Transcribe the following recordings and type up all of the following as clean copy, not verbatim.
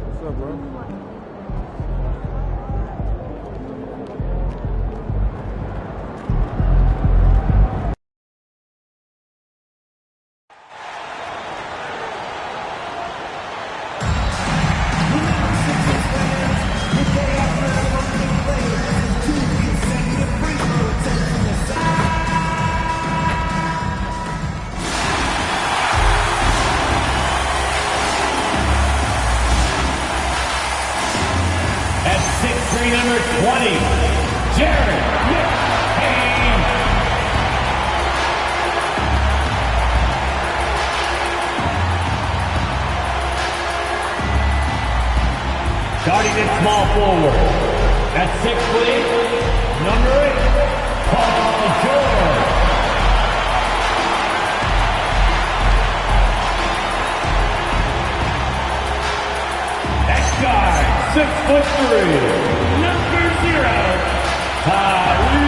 What's up, bro? Number 20, Jared McCain. Starting at small forward, at 6'8", number 8, Paul George. Next guy, 6'3". Number 0, Tyrese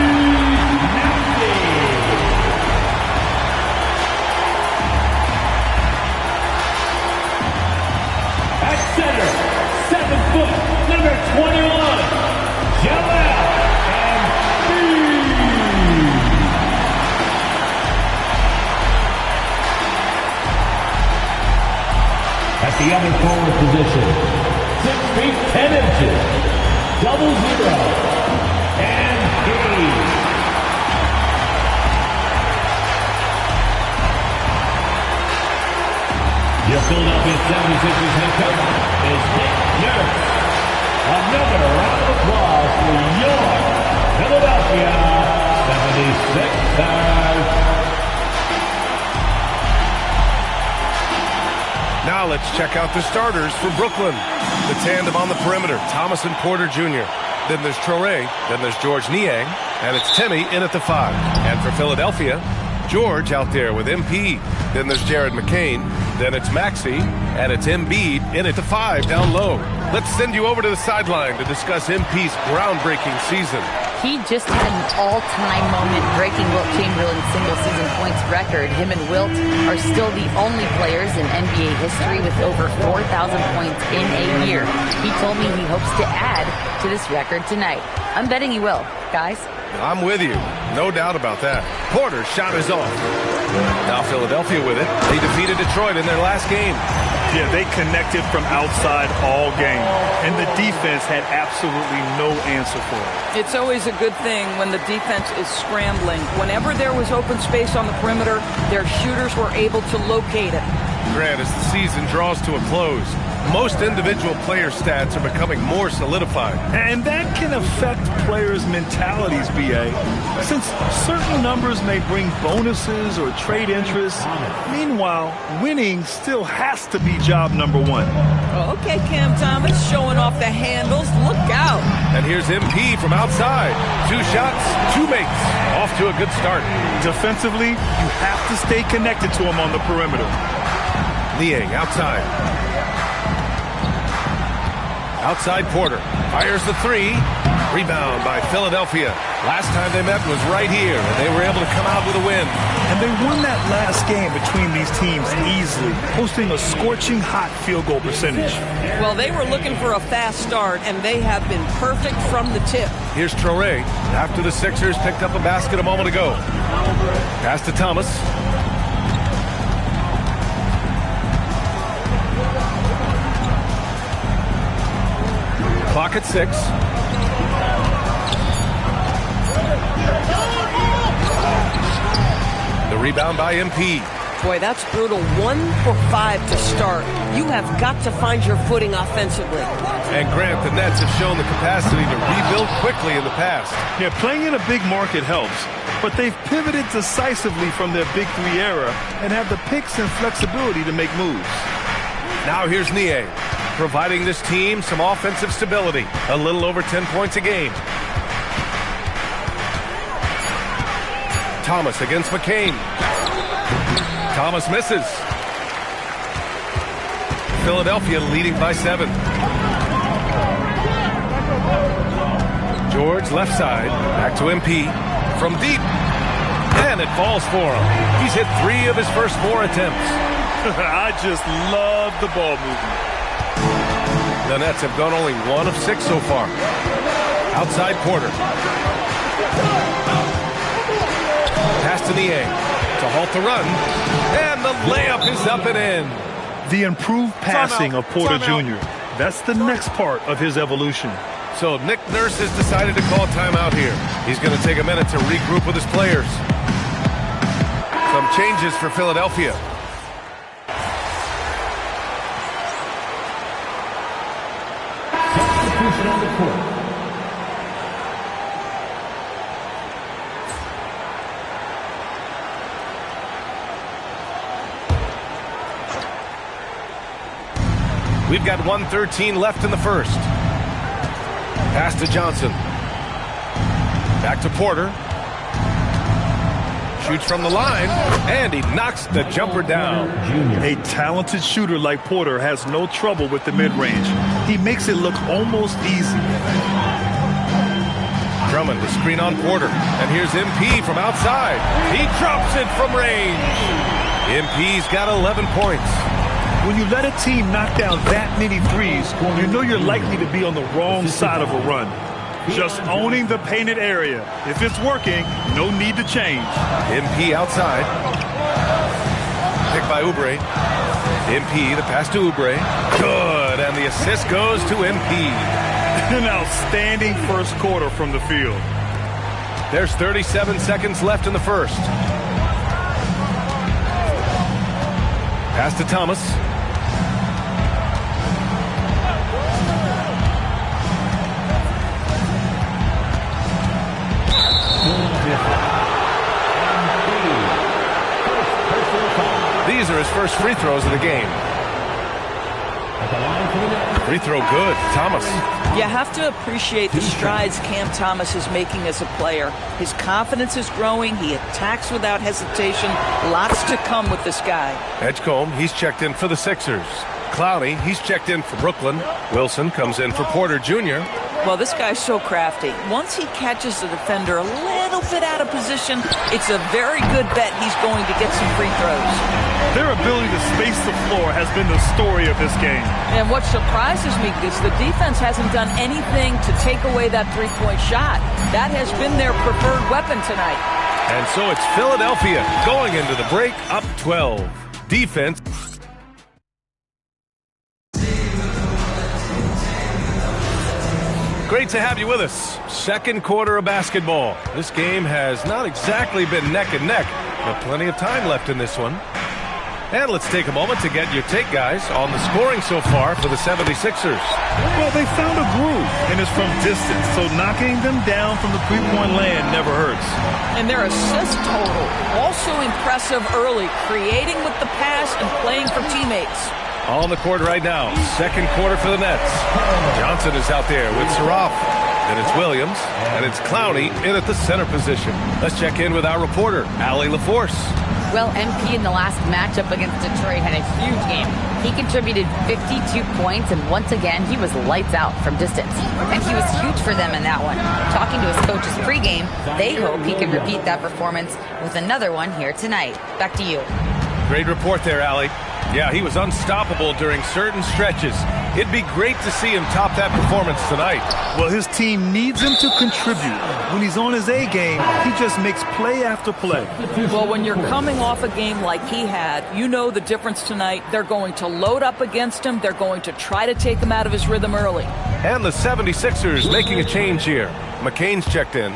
Maxey. At center, 7 foot, number 21, Joel Embiid. At the other forward position, 6 feet 10 inches. 00, and your Philadelphia 76ers head coach is Nick Nurse. Another round of applause for your Philadelphia 76ers. Now let's check out the starters for Brooklyn. The tandem on the perimeter, Thomas and Porter Jr. Then there's Traoré, then there's George Niang, and it's Timmy in at the 5. And for Philadelphia, George out there with MP. Then there's Jared McCain, then it's Maxey, and it's Embiid in at the 5 down low. Let's send you over to the sideline to discuss MP's groundbreaking season. He just had an all-time moment breaking Wilt Chamberlain's single-season points record. Him and Wilt are still the only players in NBA history with over 4,000 points in a year. He told me he hopes to add to this record tonight. I'm betting he will, guys. I'm with you. No doubt about that. Porter's shot is off. Now Philadelphia with it. They defeated Detroit in their last game. Yeah, they connected from outside all game, and the defense had absolutely no answer for it. It's always a good thing when the defense is scrambling. Whenever there was open space on the perimeter, their shooters were able to locate it. Grant, as the season draws to a close, most individual player stats are becoming more solidified. And that can affect players' mentalities, B.A., since certain numbers may bring bonuses or trade interest. Meanwhile, winning still has to be job number 1. Okay, Cam Thomas showing off the handles. Look out. And here's MP from outside. 2 shots, 2 makes. Off to a good start. Defensively, you have to stay connected to him on the perimeter. Niang outside. Outside Porter. Fires the 3. Rebound by Philadelphia. Last time they met was right here, and they were able to come out with a win. And they won that last game between these teams easily, posting a scorching hot field goal percentage. Well, they were looking for a fast start, and they have been perfect from the tip. Here's Traoré after the Sixers picked up a basket a moment ago. Pass to Thomas. Clock at 6. The rebound by MP. Boy, that's brutal. 1 for 5 to start. You have got to find your footing offensively. And Grant, the Nets have shown the capacity to rebuild quickly in the past. Yeah, playing in a big market helps, but they've pivoted decisively from their Big 3 era and have the picks and flexibility to make moves. Now here's Niang, providing this team some offensive stability. A little over 10 points a game. Thomas against McCain. Thomas misses. Philadelphia leading by 7. George left side. Back to MP. From deep. And it falls for him. He's hit 3 of his first 4 attempts. I just love the ball movement. The Nets have gone only 1 of 6 so far. Outside Porter. Pass to Niang to halt the run. And the layup is up and in. The improved passing of Porter Jr. That's the next part of his evolution. So Nick Nurse has decided to call timeout here. He's going to take a minute to regroup with his players. Some changes for Philadelphia. Substitution on the court. We've got 1:13 left in the first. Pass to Johnson. Back to Porter. Shoots from the line, and he knocks the jumper down. A talented shooter like Porter has no trouble with the mid-range. He makes it look almost easy. Drummond, the screen on Porter. And here's MP from outside. He drops it from range. MP's got 11 points. When you let a team knock down that many threes, you know you're likely to be on the wrong side of a run. Just owning the painted area. If it's working, no need to change. MP outside. Picked by Oubre. MP, the pass to Oubre. Good, and the assist goes to MP. An outstanding first quarter from the field. There's 37 seconds left in the first. Pass to Thomas. These are his first free throws of the game. Free throw good. Thomas. You have to appreciate the strides Cam Thomas is making as a player. His confidence is growing. He attacks without hesitation. Lots to come with this guy. Edgecombe, he's checked in for the Sixers. Clowney, he's checked in for Brooklyn. Wilson comes in for Porter Jr. Well, this guy's so crafty. Once he catches the defender a little bit out of position, it's a very good bet he's going to get some free throws. Their ability to space the floor has been the story of this game. And what surprises me is the defense hasn't done anything to take away that three-point shot. That has been their preferred weapon tonight. And so it's Philadelphia going into the break up 12. Defense. Great to have you with us. Second quarter of basketball. This game has not exactly been neck and neck, but plenty of time left in this one. And let's take a moment to get your take, guys, on the scoring so far for the 76ers. Well, they found a groove, and it's from distance, so knocking them down from the three-point land never hurts. And their assist total, also impressive early, creating with the pass and playing for teammates. On the court right now, second quarter for the Nets. Johnson is out there with Saraf. Then it's Williams, and it's Clowney in at the center position. Let's check in with our reporter, Allie LaForce. Well, MP in the last matchup against Detroit had a huge game. He contributed 52 points, and once again, he was lights out from distance. And he was huge for them in that one. Talking to his coaches pregame, they hope he can repeat that performance with another one here tonight. Back to you. Great report there, Allie. Yeah, he was unstoppable during certain stretches. It'd be great to see him top that performance tonight. Well, his team needs him to contribute. When he's on his A game, he just makes play after play. Well, when you're coming off a game like he had, you know the difference tonight. They're going to load up against him. They're going to try to take him out of his rhythm early. And the 76ers making a change here. McCain's checked in.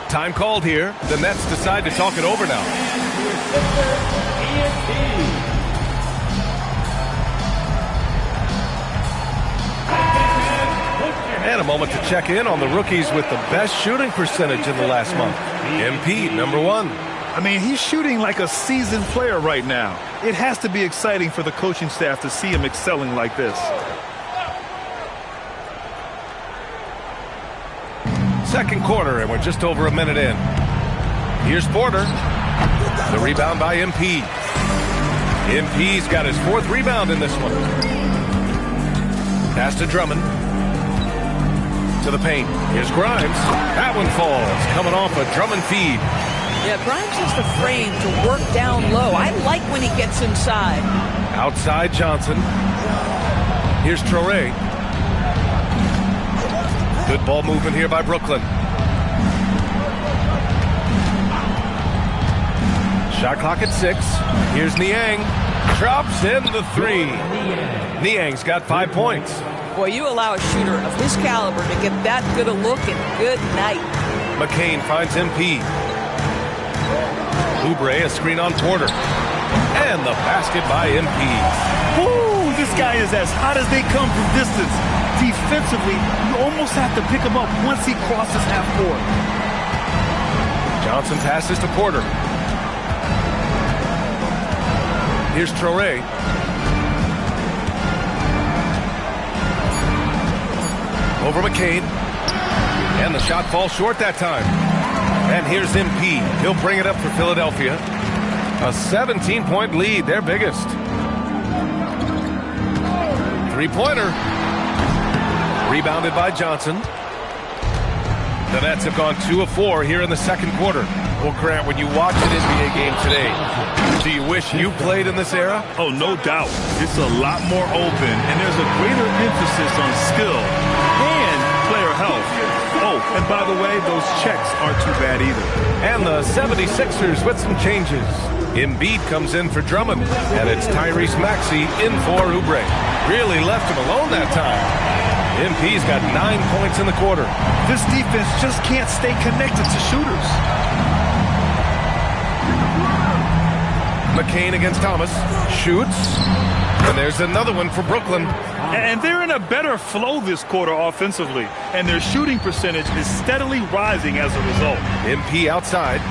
Time called here. The Nets decide to talk it over now. And a moment to check in on the rookies with the best shooting percentage in the last month. MP, number 1. I mean, he's shooting like a seasoned player right now. It has to be exciting for the coaching staff to see him excelling like this. Second quarter, and we're just over a minute in. Here's Porter. The rebound by MP. MP's got his 4th rebound in this one. Pass to Drummond. To the paint. Here's Grimes. That one falls. Coming off a Drummond feed. Yeah, Grimes has the frame to work down low. I like when he gets inside. Outside Johnson. Here's Traore. Good ball movement here by Brooklyn. Shot clock at 6. Here's Niang. Drops in the 3. Niang's got 5 points. Boy, you allow a shooter of his caliber to get that good a look, and good night. McCain finds MP. Oubre, a screen on Porter. And the basket by MP. Woo! This guy is as hot as they come from distance. Defensively, you almost have to pick him up once he crosses half court. Johnson passes to Porter. Here's Traore. Over McCain. And the shot falls short that time. And here's MP. He'll bring it up for Philadelphia. A 17-point lead, their biggest. Three-pointer. Rebounded by Johnson. The Nets have gone 2 of 4 here in the second quarter. Well, Grant, when you watch an NBA game today, do you wish you played in this era? Oh, no doubt. It's a lot more open, and there's a greater emphasis on skill and player health. Oh, and by the way, those checks aren't too bad either. And the 76ers with some changes. Embiid comes in for Drummond, and it's Tyrese Maxey in for Oubre. Really left him alone that time. MP's got 9 points in the quarter. This defense just can't stay connected to shooters. McCain against Thomas. Shoots. And there's another one for Brooklyn. And they're in a better flow this quarter offensively. And their shooting percentage is steadily rising as a result. MP outside.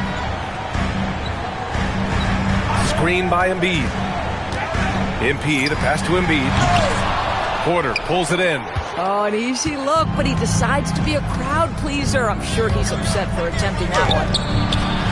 Screen by Embiid. MP, the pass to Embiid. Porter pulls it in. Oh, an easy look, but he decides to be a crowd pleaser. I'm sure he's upset for attempting that one.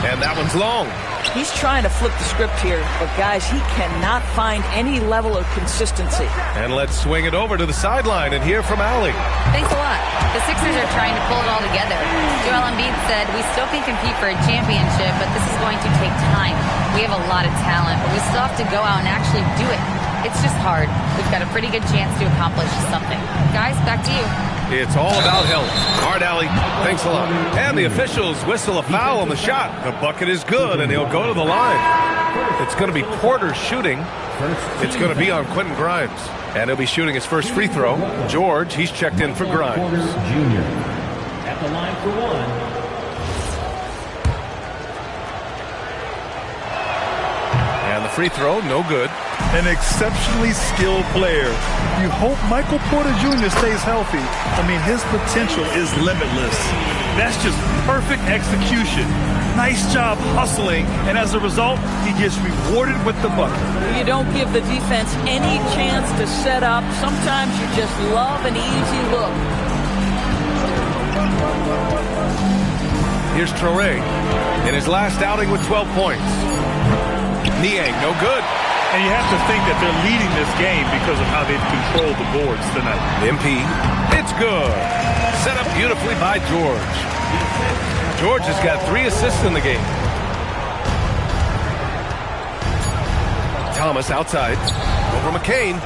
And that one's long. He's trying to flip the script here, but guys, he cannot find any level of consistency. And let's swing it over to the sideline and hear from Allie. Thanks a lot. The Sixers are trying to pull it all together. Joel Embiid said, "We still can compete for a championship, but this is going to take time. We have a lot of talent, but we still have to go out and actually do it. It's just hard. We've got a pretty good chance to accomplish something." Guys, back to you. It's all about health. Hard, Allie. Thanks a lot. And the officials whistle a foul on the shot. The bucket is good, and he'll go to the line. It's going to be Porter shooting. It's going to be on Quentin Grimes. And he'll be shooting his first free throw. George, he's checked in for Grimes. Porter Jr. at the line for one. And the free throw, no good. An exceptionally skilled player. You hope Michael Porter Jr. stays healthy. I mean, his potential is limitless. That's just perfect execution. Nice job hustling, and as a result, he gets rewarded with the bucket. You don't give the defense any chance to set up. Sometimes you just love an easy look. Here's Traore in his last outing with 12 points. Niang, no good. And you have to think that they're leading this game because of how they've controlled the boards tonight. MP, it's good. Set up beautifully by George. George has got 3 assists in the game. Thomas outside. Over McCain.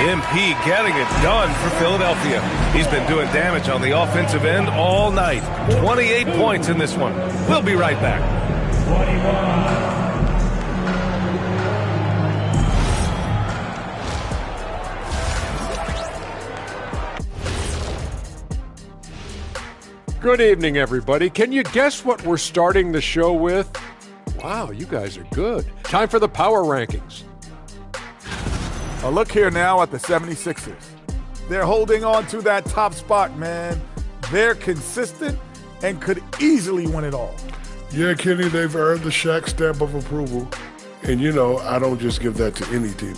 MP getting it done for Philadelphia. He's been doing damage on the offensive end all night. 28 points in this one. We'll be right back. 21. Good evening, everybody. Can you guess what we're starting the show with? Wow, you guys are good. Time for the power rankings. A look here now at the 76ers. They're holding on to that top spot, man. They're consistent and could easily win it all. Yeah, Kenny, they've earned the Shaq stamp of approval. And, you know, I don't just give that to any team.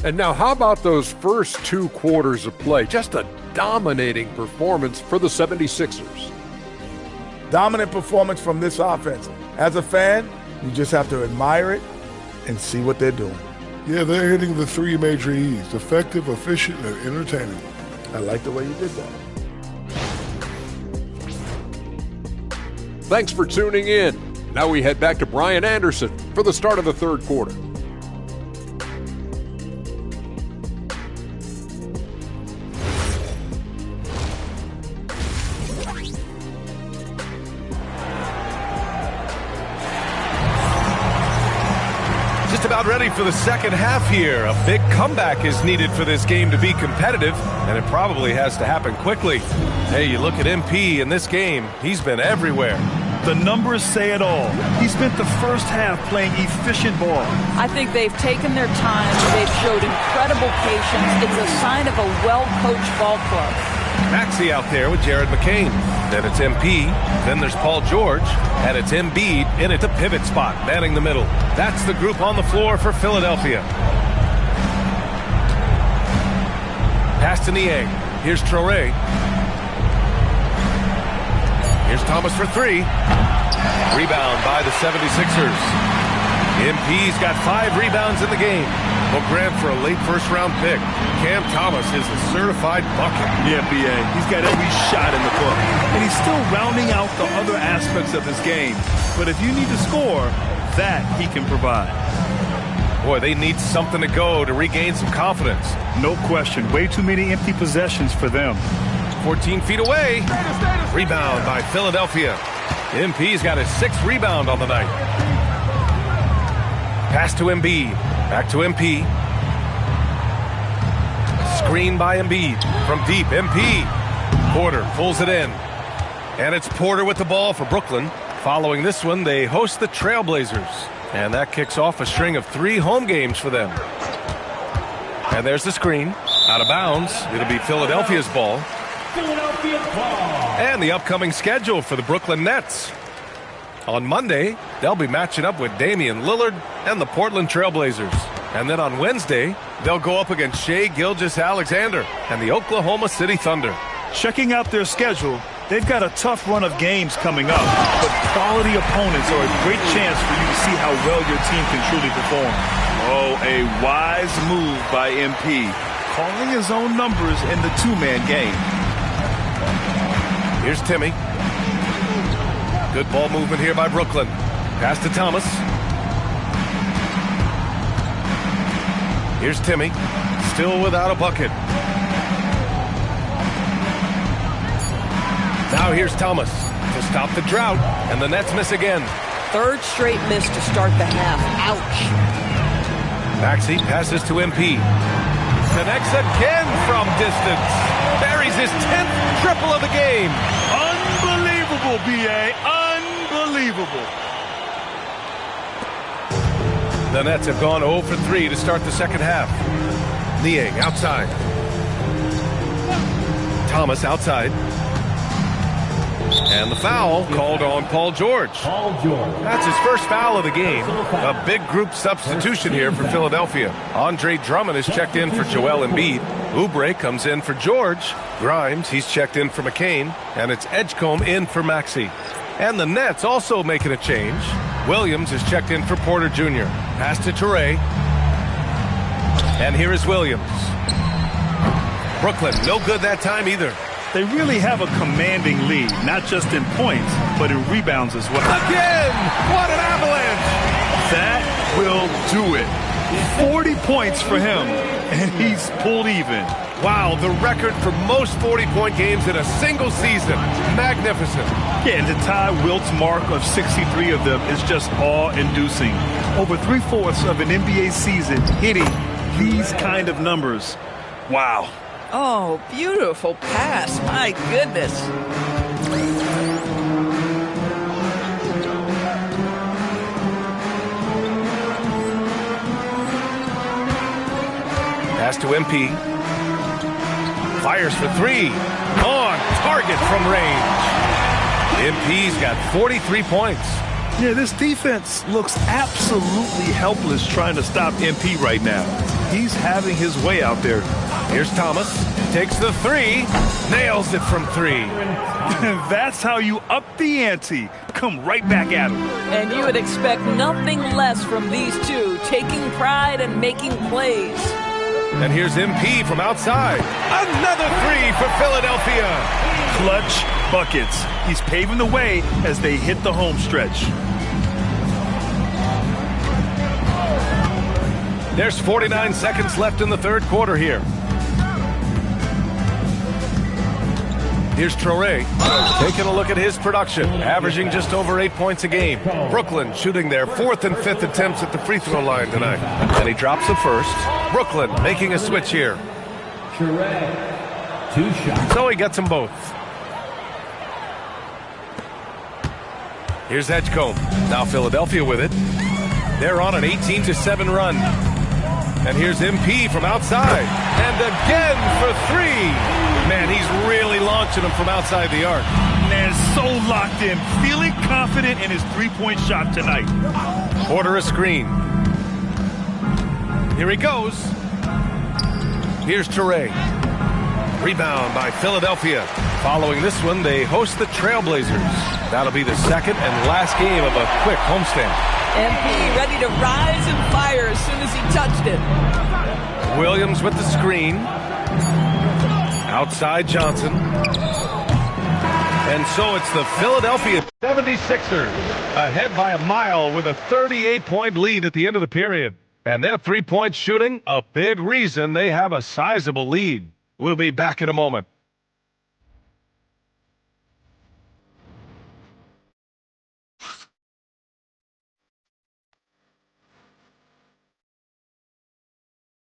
And now, how about those first 2 quarters of play? Just a dominating performance for the 76ers. Dominant performance from this offense. As a fan, you just have to admire it and see what they're doing. Yeah, they're hitting the 3 major E's: effective, efficient, and entertaining. I like the way you did that. Thanks for tuning in. Now we head back to Brian Anderson for the start of the third quarter. About ready for the second half here. A big comeback is needed for this game to be competitive, and it probably has to happen quickly. Hey, you look at MP in this game, he's been everywhere. The numbers say it all. He spent the first half playing efficient ball. I think they've taken their time. They've showed incredible patience. It's a sign of a well-coached ball club. Maxey out there with Jared McCain. Then it's MP. Then there's Paul George. And it's Embiid in at the pivot spot, manning the middle. That's the group on the floor for Philadelphia. Pass to Niang. Here's Traoré. Here's Thomas for three. Rebound by the 76ers. MP's got 5 rebounds in the game. Well, Grant, for a late first-round pick, Cam Thomas is a certified bucket. Yeah, B.A. He's got every shot in the book. And he's still rounding out the other aspects of his game. But if you need to score, that he can provide. Boy, they need something to go to regain some confidence. No question. Way too many empty possessions for them. 14 feet away. Rebound by Philadelphia. MP's got his 6th rebound on the night. Pass to Embiid. Back to MP. Screen by Embiid. From deep, MP. Porter pulls it in. And it's Porter with the ball for Brooklyn. Following this one, they host the Trailblazers. And that kicks off a string of 3 home games for them. And there's the screen. Out of bounds. It'll be Philadelphia's ball. Philadelphia ball. And the upcoming schedule for the Brooklyn Nets. On Monday, they'll be matching up with Damian Lillard and the Portland Trailblazers. And then on Wednesday, they'll go up against Shai Gilgeous-Alexander and the Oklahoma City Thunder. Checking out their schedule, they've got a tough run of games coming up, but quality opponents are a great chance for you to see how well your team can truly perform. Oh, a wise move by MP, calling his own numbers in the 2-man game. Here's Timmy. Good ball movement here by Brooklyn. Pass to Thomas. Here's Timmy. Still without a bucket. Now here's Thomas to stop the drought, and the Nets miss again. 3rd straight miss to start the half. Ouch. Maxey passes to MP. Connects again from distance. Buries his 10th triple of the game. Unbelievable, B.A. Unbelievable. The Nets have gone 0 for 3 to start the second half. Niang outside. Thomas outside. And the foul called on Paul George. That's his first foul of the game. A big group substitution here for Philadelphia. Andre Drummond is checked in for Joel Embiid. Oubre comes in for George. Grimes, he's checked in for McCain. And it's Edgecombe in for Maxey. And the Nets also making a change. Williams is checked in for Porter Jr. Pass to Touré. And here is Williams. Brooklyn, no good that time either. They really have a commanding lead, not just in points, but in rebounds as well. Again! What an avalanche! That will do it. 40 points for him, and he's pulled even. Wow, the record for most 40-point games in a single season. Magnificent. Yeah, and to tie Wilt's mark of 63 of them is just awe-inducing. Over 3/4 of an NBA season hitting these kind of numbers. Wow. Oh, beautiful pass. My goodness. Pass to MP. Fires for 3. On target from range. MP's got 43 points. Yeah, this defense looks absolutely helpless trying to stop MP right now. He's having his way out there. Here's Thomas. Takes the 3. Nails it from 3. That's how you up the ante. Come right back at him. And you would expect nothing less from these two, taking pride and making plays. And here's MP from outside. Another 3 for Philadelphia. Clutch buckets. He's paving the way as they hit the home stretch. There's 49 seconds left in the third quarter here. Here's Traore taking a look at his production, averaging just over 8 points a game. Brooklyn shooting their 4th and 5th attempts at the free throw line tonight. And he drops the first. Brooklyn making a switch here. Traore, 2 shots. So he gets them both. Here's Edgecombe. Now Philadelphia with it. They're on an 18-7 run. And here's MP from outside. And again for 3. Man, he's really launching them from outside the arc. Man, so locked in, feeling confident in his three-point shot tonight. Porter a screen. Here he goes. Here's Traore. Rebound by Philadelphia. Following this one, they host the Trailblazers. That'll be the second and last game of a quick homestand. MP ready to rise and fire as soon as he touched it. Williams with the screen. Outside Johnson. And so it's the Philadelphia 76ers ahead by a mile with a 38-point lead at the end of the period. And their three-point shooting, a big reason they have a sizable lead. We'll be back in a moment.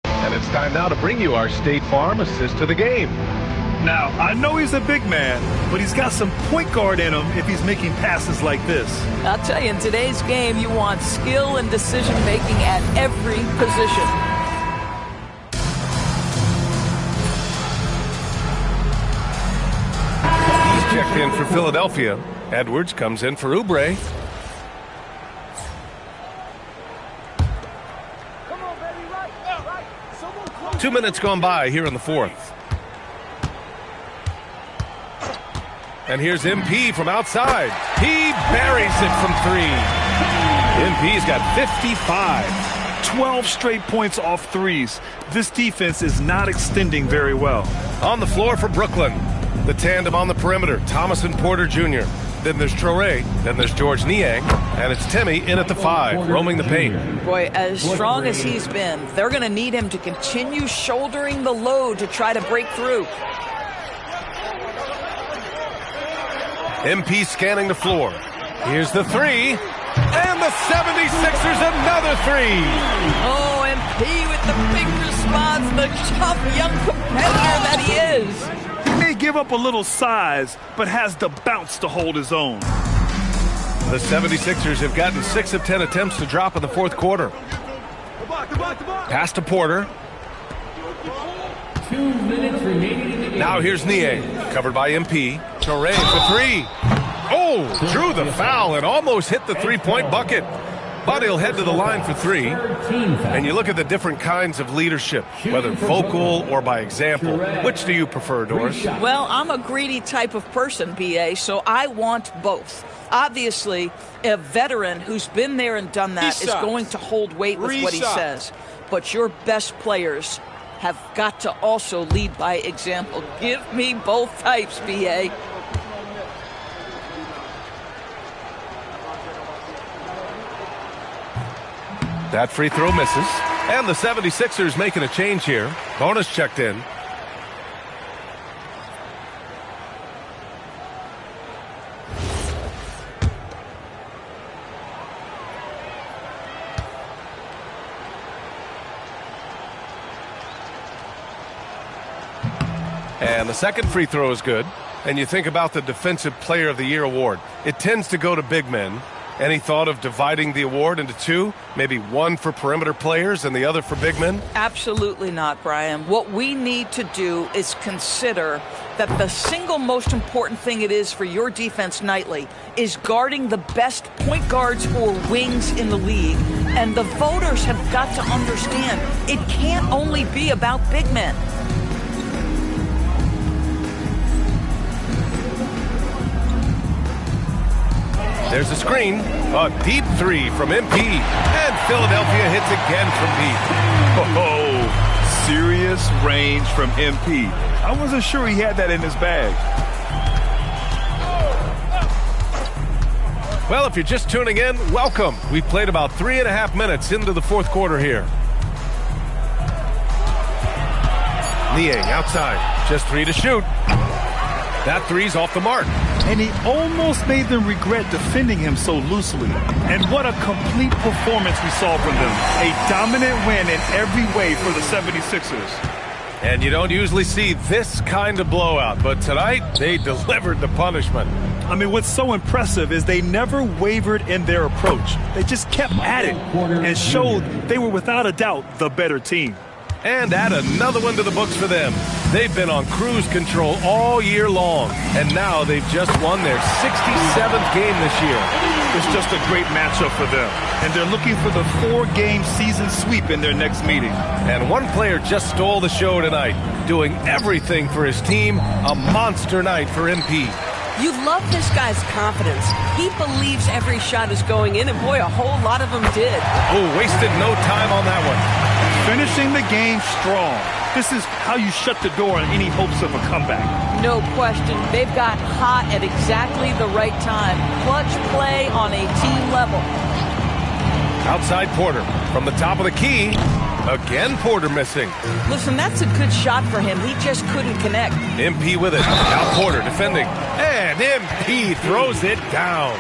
And it's time now to bring you our State Farm assist to the game. Now, I know he's a big man, but he's got some point guard in him if he's making passes like this. I'll tell you, in today's game, you want skill and decision-making at every position. He's checked in for Philadelphia. Edwards comes in for Oubre. 2 minutes gone by here in the fourth. And here's MP from outside. He buries it from 3. MP's got 55. 12 straight points off threes. This defense is not extending very well. On the floor for Brooklyn, the tandem on the perimeter, Thomas and Porter Jr. Then there's Traore, then there's George Niang, and it's Timmy in at the 5, roaming the paint. Boy, as strong as he's been, they're going to need him to continue shouldering the load to try to break through. MP scanning the floor. Here's the 3. And the 76ers another 3. Oh, MP with the big response, the tough young competitor that he is. He may give up a little size, but has the bounce to hold his own. The 76ers have gotten 6 of 10 attempts to drop in the fourth quarter. Pass to Porter. 2 minutes remaining. Now here's Niang, covered by MP. Traore for 3. Oh, drew the foul and almost hit the three-point bucket. But he'll head to the line for 3. And you look at the different kinds of leadership, whether vocal or by example. Which do you prefer, Doris? Well, I'm a greedy type of person, B.A., so I want both. Obviously, a veteran who's been there and done that is going to hold weight with what he says. But your best players have got to also lead by example. Give me both types, B.A. That free throw misses. And the 76ers making a change here. Bonus checked in. And the second free throw is good. And you think about the Defensive Player of the Year award. It tends to go to big men. Any thought of dividing the award into 2? Maybe one for perimeter players and the other for big men? Absolutely not, Brian. What we need to do is consider that the single most important thing it is for your defense nightly is guarding the best point guards or wings in the league. And the voters have got to understand it can't only be about big men. There's a screen, a deep 3 from MP, and Philadelphia hits again from deep. Oh, serious range from MP. I wasn't sure he had that in his bag. Well, if you're just tuning in, welcome. We've played about 3.5 minutes into the fourth quarter here. Niang outside, just 3 to shoot. That three's off the mark. And he almost made them regret defending him so loosely. And what a complete performance we saw from them. A dominant win in every way for the 76ers. And you don't usually see this kind of blowout, but tonight they delivered the punishment. I mean, what's so impressive is they never wavered in their approach. They just kept at it and showed they were without a doubt the better team. And add another one to the books for them. They've been on cruise control all year long, and now they've just won their 67th game this year. It's just a great matchup for them, and they're looking for the 4-game season sweep in their next meeting. And one player just stole the show tonight, doing everything for his team. A monster night for MP. You love this guy's confidence. He believes every shot is going in, and boy, a whole lot of them did. Oh, wasted no time on that one. Finishing the game strong. This is how you shut the door on any hopes of a comeback. No question. They've got hot at exactly the right time. Clutch play on a team level. Outside Porter from the top of the key. Again, Porter missing. Listen, that's a good shot for him. He just couldn't connect. MP with it. Now Porter defending. And MP throws it down.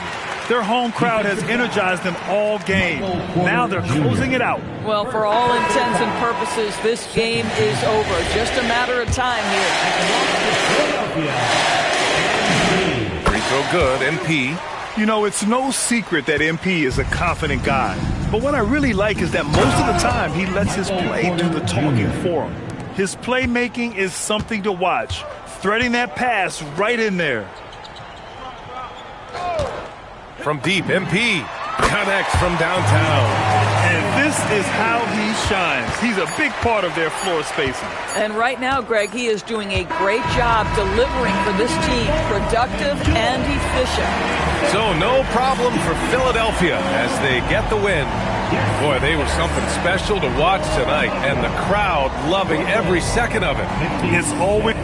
Their home crowd has energized them all game. Now they're closing it out. Well, for all intents and purposes, this game is over. Just a matter of time here. Free throw good, MP. You know, it's no secret that MP is a confident guy. But what I really like is that most of the time he lets his play do the talking for him. His playmaking is something to watch. Threading that pass right in there. From deep, MP connects from downtown. And this is how he shines. He's a big part of their floor spacing. And right now, Greg, he is doing a great job delivering for this team, productive and efficient. So no problem for Philadelphia as they get the win. Boy, they were something special to watch tonight, and the crowd loving every second of it. It's always...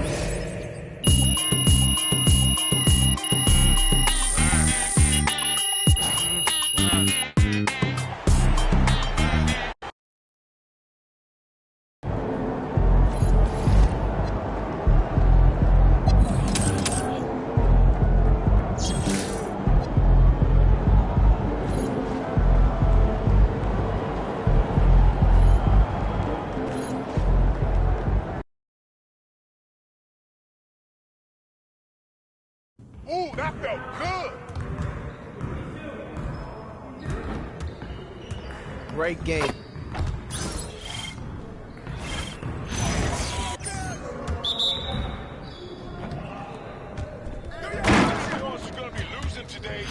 Ooh, that felt good. Great game. You're gonna be losing today.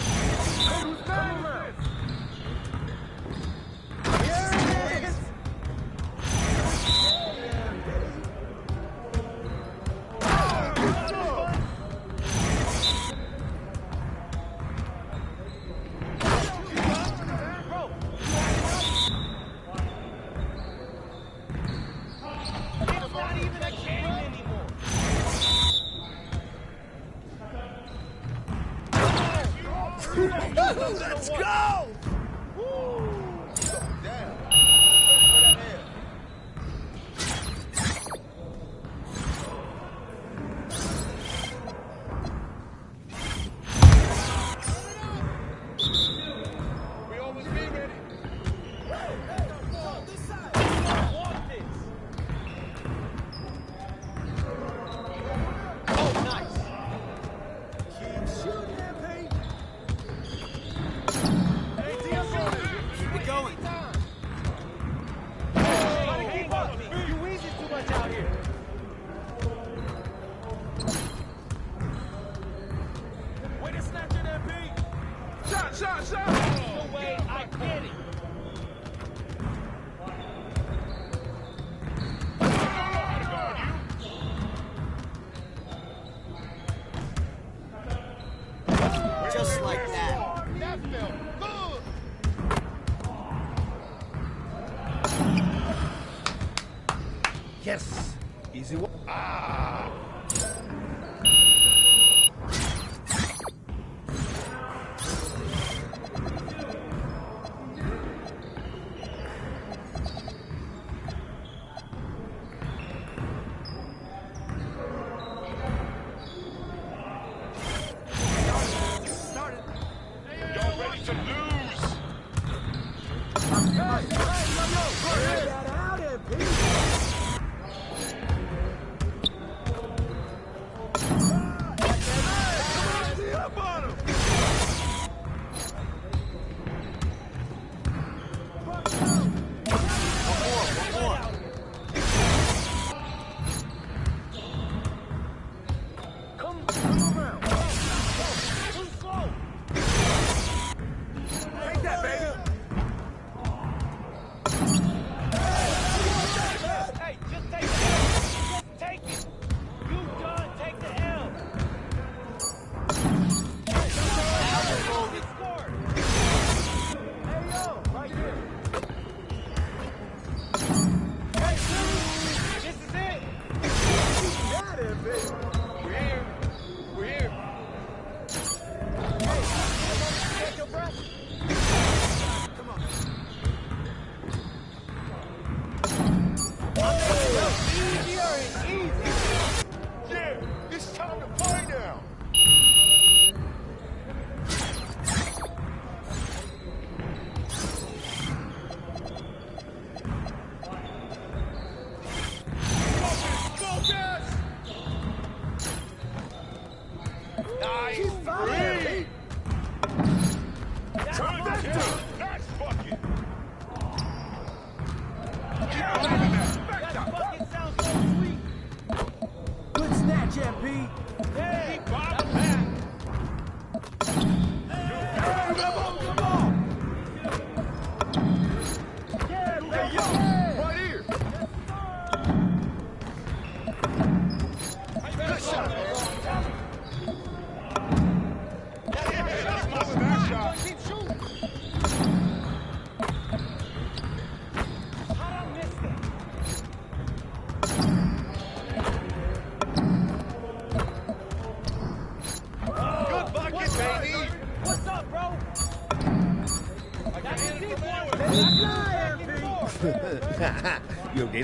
Let's go! Just like that. That felt good. Yes. Easy one. Ah.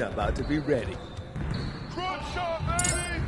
ain't about to be ready. Crunch shot, baby!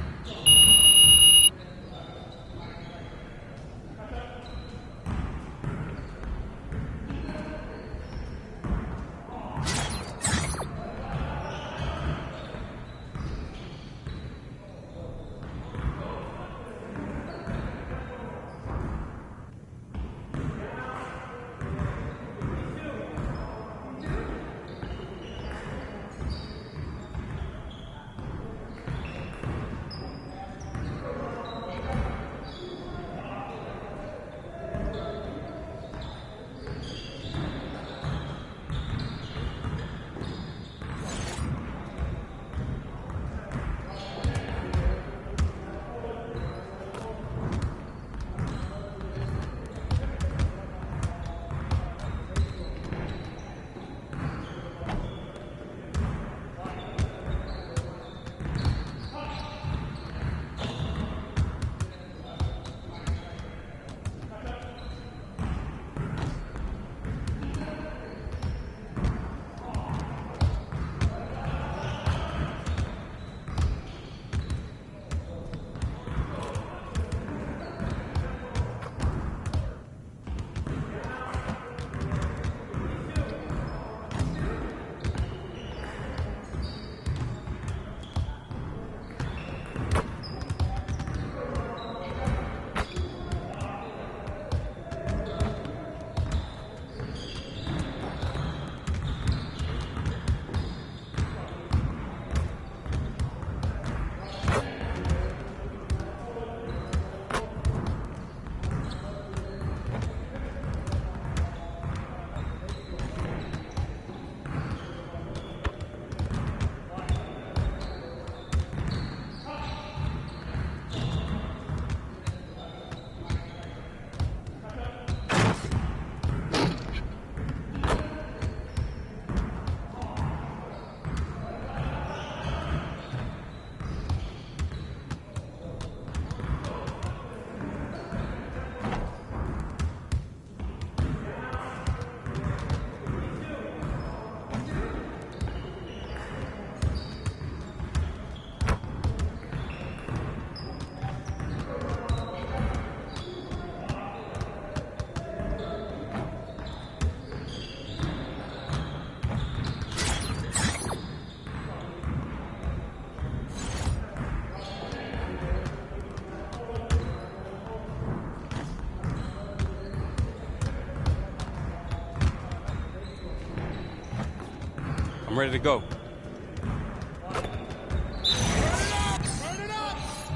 I'm ready to go.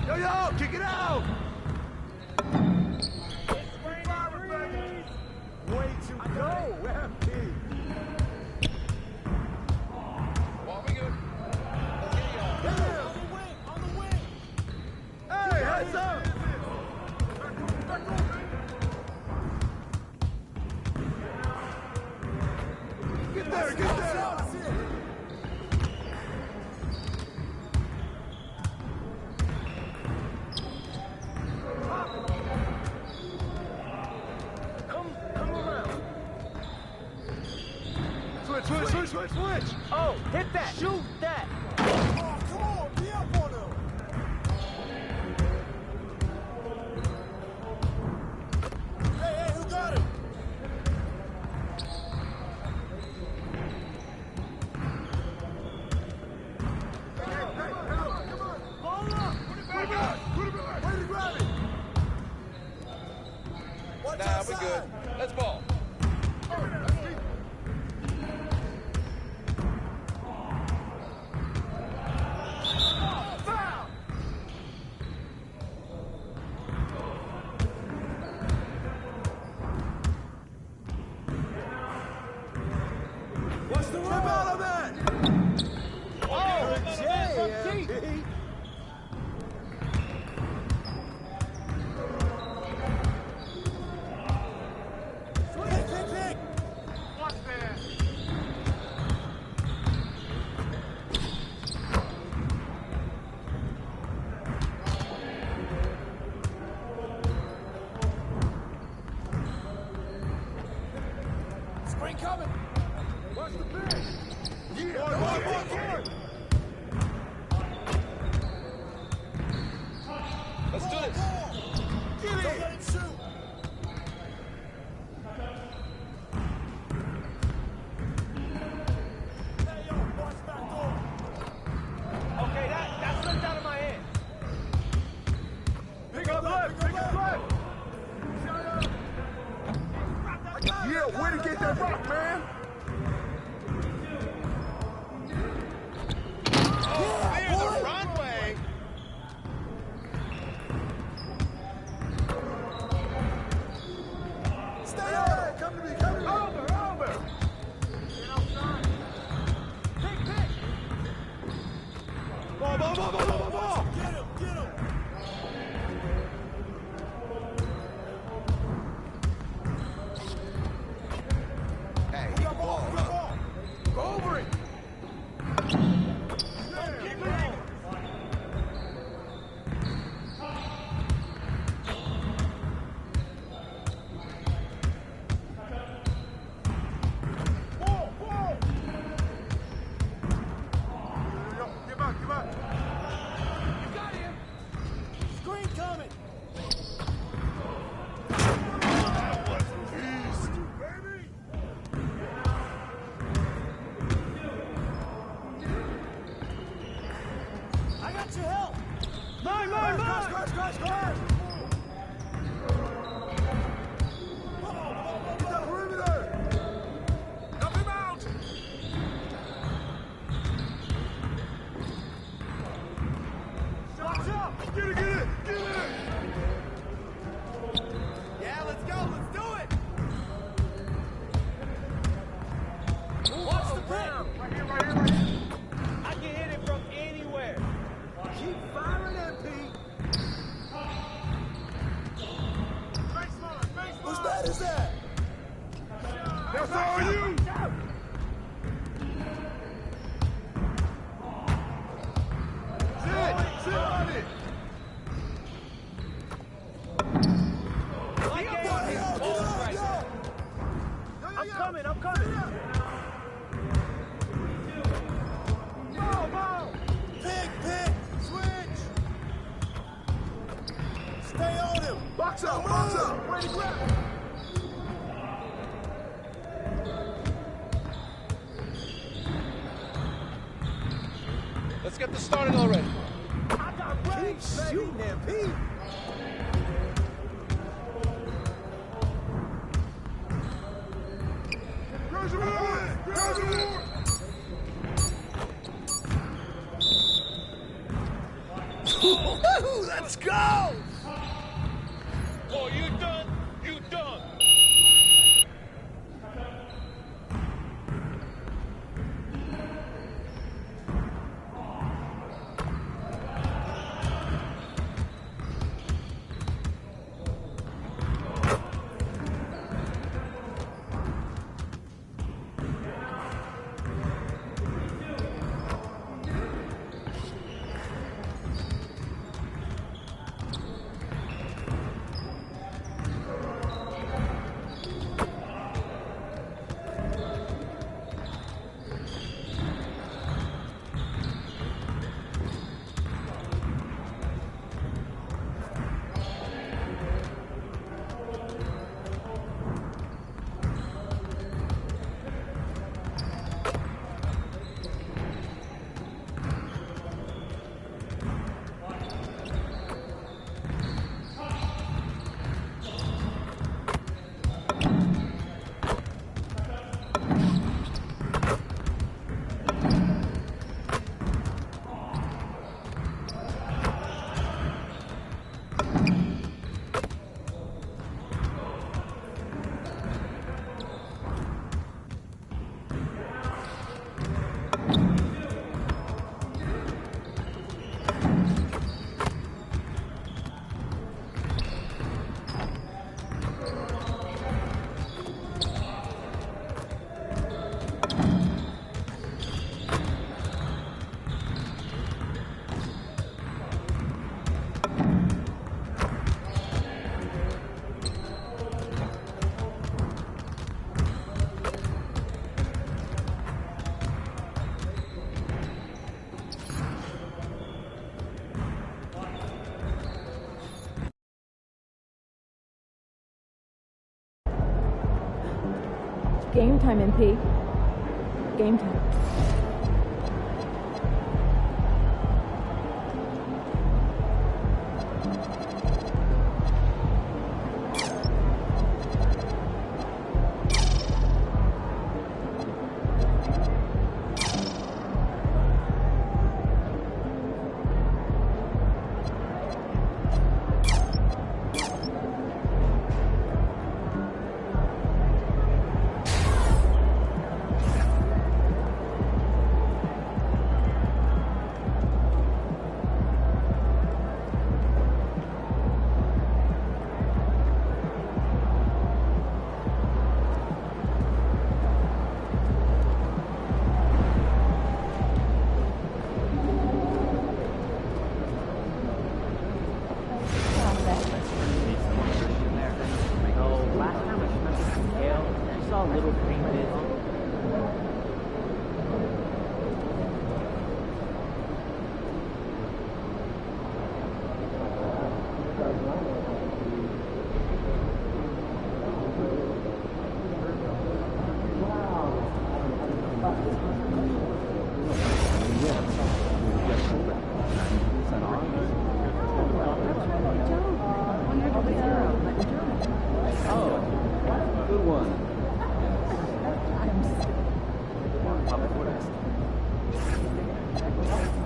Yo, yo, kick it out! Way to go, FP! On the wing! Hey, heads up! Get there, get there! Switch! Oh, hit that! Shoot that! Oh, come on! Be up on him! Hey, who got him? Hey, come on! Ball up! Put it back! Put it back! Way to grab it! Nah, we're good. Let's ball. What's the rule? Out of that? Oh, Jay! Let's get this started already. Keep shooting there, Pete. Let's go! Oh, you done? You done? Game time, MP. Game time.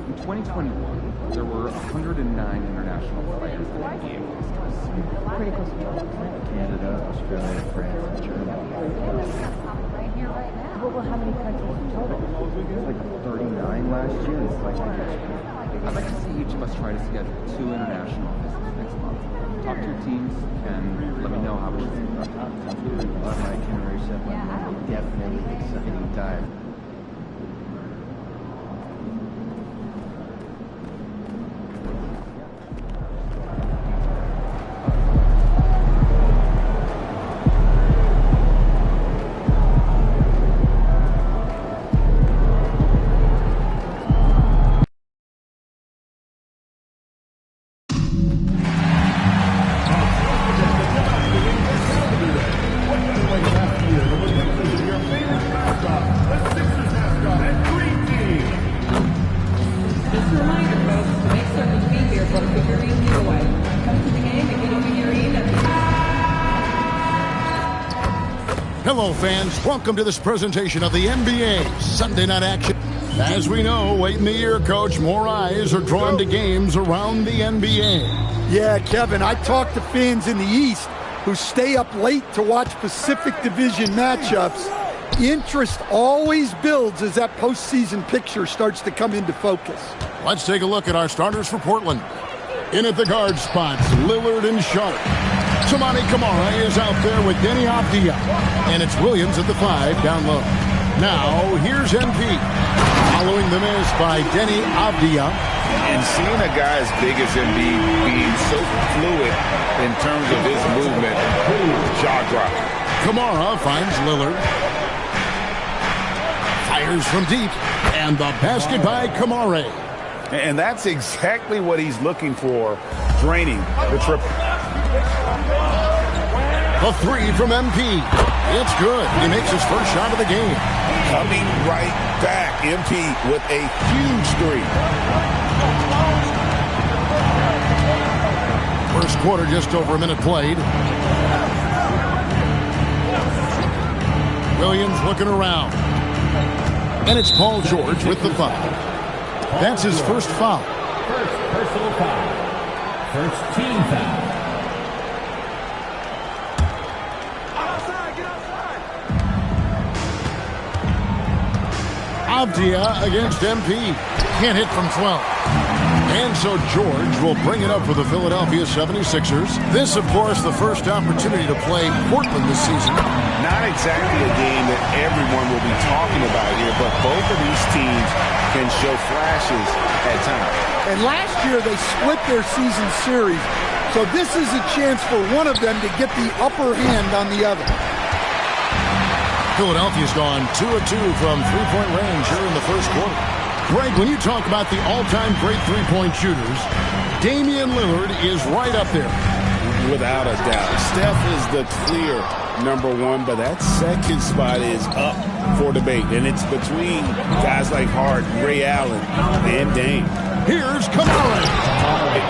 In 2021, there were 109 international players in the game. Pretty close to Canada, Australia, France, and Germany. Well, how many countries in total? It was like 39 last year. It's like I'd like to see each of us try to schedule 2 international visits next month. Top 2 teams can let me know how it is. Sounds good. My itinerary set by definitely exciting time. Hello, fans. Welcome to this presentation of the NBA Sunday Night Action. As we know, late in the year, Coach, more eyes are drawn to games around the NBA. Yeah, Kevin, I talk to fans in the East who stay up late to watch Pacific Division matchups. Interest always builds as that postseason picture starts to come into focus. Let's take a look at our starters for Portland. In at the guard spots, Lillard and Sharp. Toumani Camara is out there with Denny Avdia. And it's Williams at the 5 down low. Now, here's MP. Following the miss by Denny Avdia. And seeing a guy as big as Embiid being so fluid in terms of his movement, jaw drop. Camara finds Lillard. Fires from deep. And the basket by Camara. And that's exactly what he's looking for, draining the triple. A 3 from MP. It's good. He makes his first shot of the game. Coming right back. MP with a huge 3. First quarter, just over a minute played. Williams looking around. And it's Paul George with the foul. That's his first foul. First personal foul. First team foul. Avdia against MP. Can't hit from 12. And so George will bring it up for the Philadelphia 76ers. This, of course, the first opportunity to play Portland this season. Not exactly a game that everyone will be talking about here, but both of these teams can show flashes at times. And last year they split their season series, so this is a chance for one of them to get the upper hand on the other. Philadelphia's gone 2 of 2 from three-point range here in the first quarter. Greg, when you talk about the all-time great three-point shooters, Damian Lillard is right up there. Without a doubt. Steph is the clear #1, but that second spot is up for debate. And it's between guys like Hart, Ray Allen, and Dame. Here's Camara.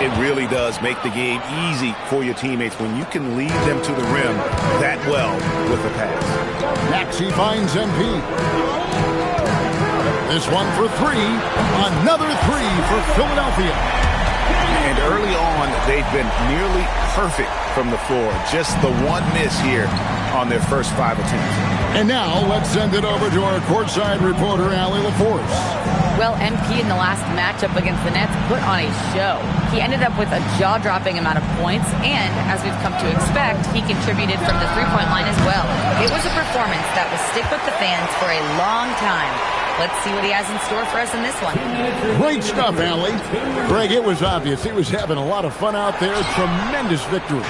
It really does make the game easy for your teammates when you can lead them to the rim that well with a pass. Maxey finds MP. This one for 3. Another 3 for Philadelphia. And early on, they've been nearly perfect from the floor. Just the one miss here on their first 5 attempts. And now let's send it over to our courtside reporter, Allie LaForce. Well, MP in the last matchup against the Nets put on a show. He ended up with a jaw-dropping amount of points, and as we've come to expect, he contributed from the three-point line as well. It was a performance that will stick with the fans for a long time. Let's see what he has in store for us in this one. Great stuff, Allie. Greg, it was obvious. He was having a lot of fun out there. Tremendous victory.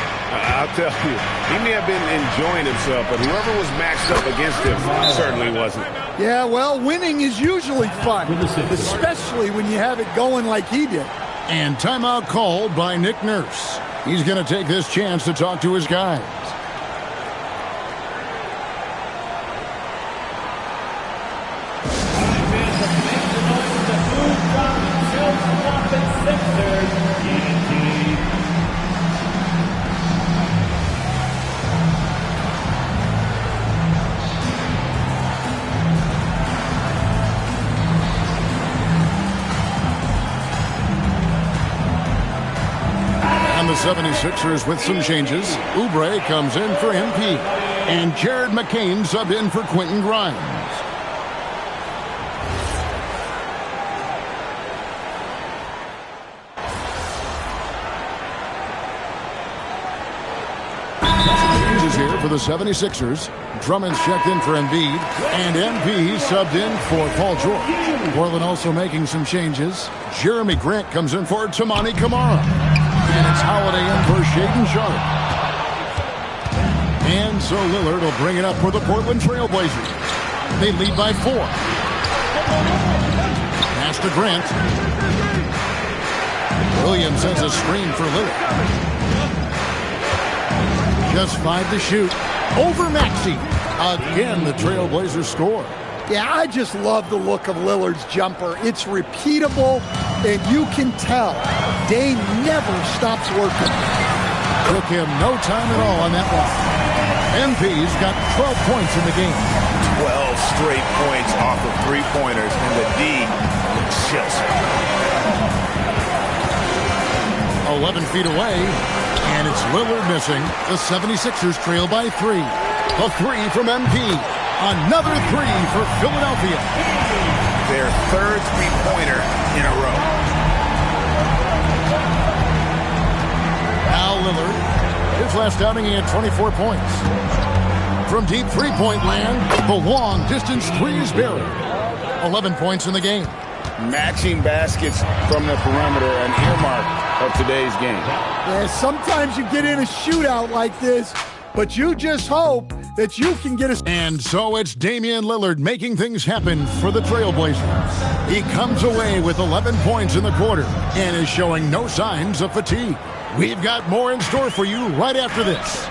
I'll tell you, he may have been enjoying himself, but whoever was matched up against him certainly wasn't. Yeah, well, winning is usually fun, especially when you have it going like he did. And timeout called by Nick Nurse. He's going to take this chance to talk to his guys. 76ers with some changes. Oubre comes in for MP. And Jared McCain subbed in for Quentin Grimes. Here for the 76ers. Drummond's checked in for Embiid, and MP subbed in for Paul George. Portland also making some changes. Jeremy Grant comes in for Tamani Kamara. And it's Holiday in for Shaedon Sharpe. And so Lillard will bring it up for the Portland Trailblazers. They lead by 4. Pass to Grant. Williams has a screen for Lillard. Just 5 to shoot. Over Maxey. Again, the Trailblazers score. Yeah, I just love the look of Lillard's jumper. It's repeatable, and you can tell Dane never stops working. Took him no time at all on that one. MP's got 12 points in the game. 12 straight points off of three-pointers, and the D just 11 feet away. And it's Lillard missing. The 76ers trail by 3. A 3 from MP. Another 3 for Philadelphia. Their third three-pointer in a row. Now Lillard. His last outing, he had 24 points. From deep three-point land, the long-distance 3 is buried. 11 points in the game. Matching baskets from the perimeter, an earmark of today's game. Yeah, sometimes you get in a shootout like this, but you just hope that you can get a... And so it's Damian Lillard making things happen for the Trailblazers. He comes away with 11 points in the quarter and is showing no signs of fatigue. We've got more in store for you right after this.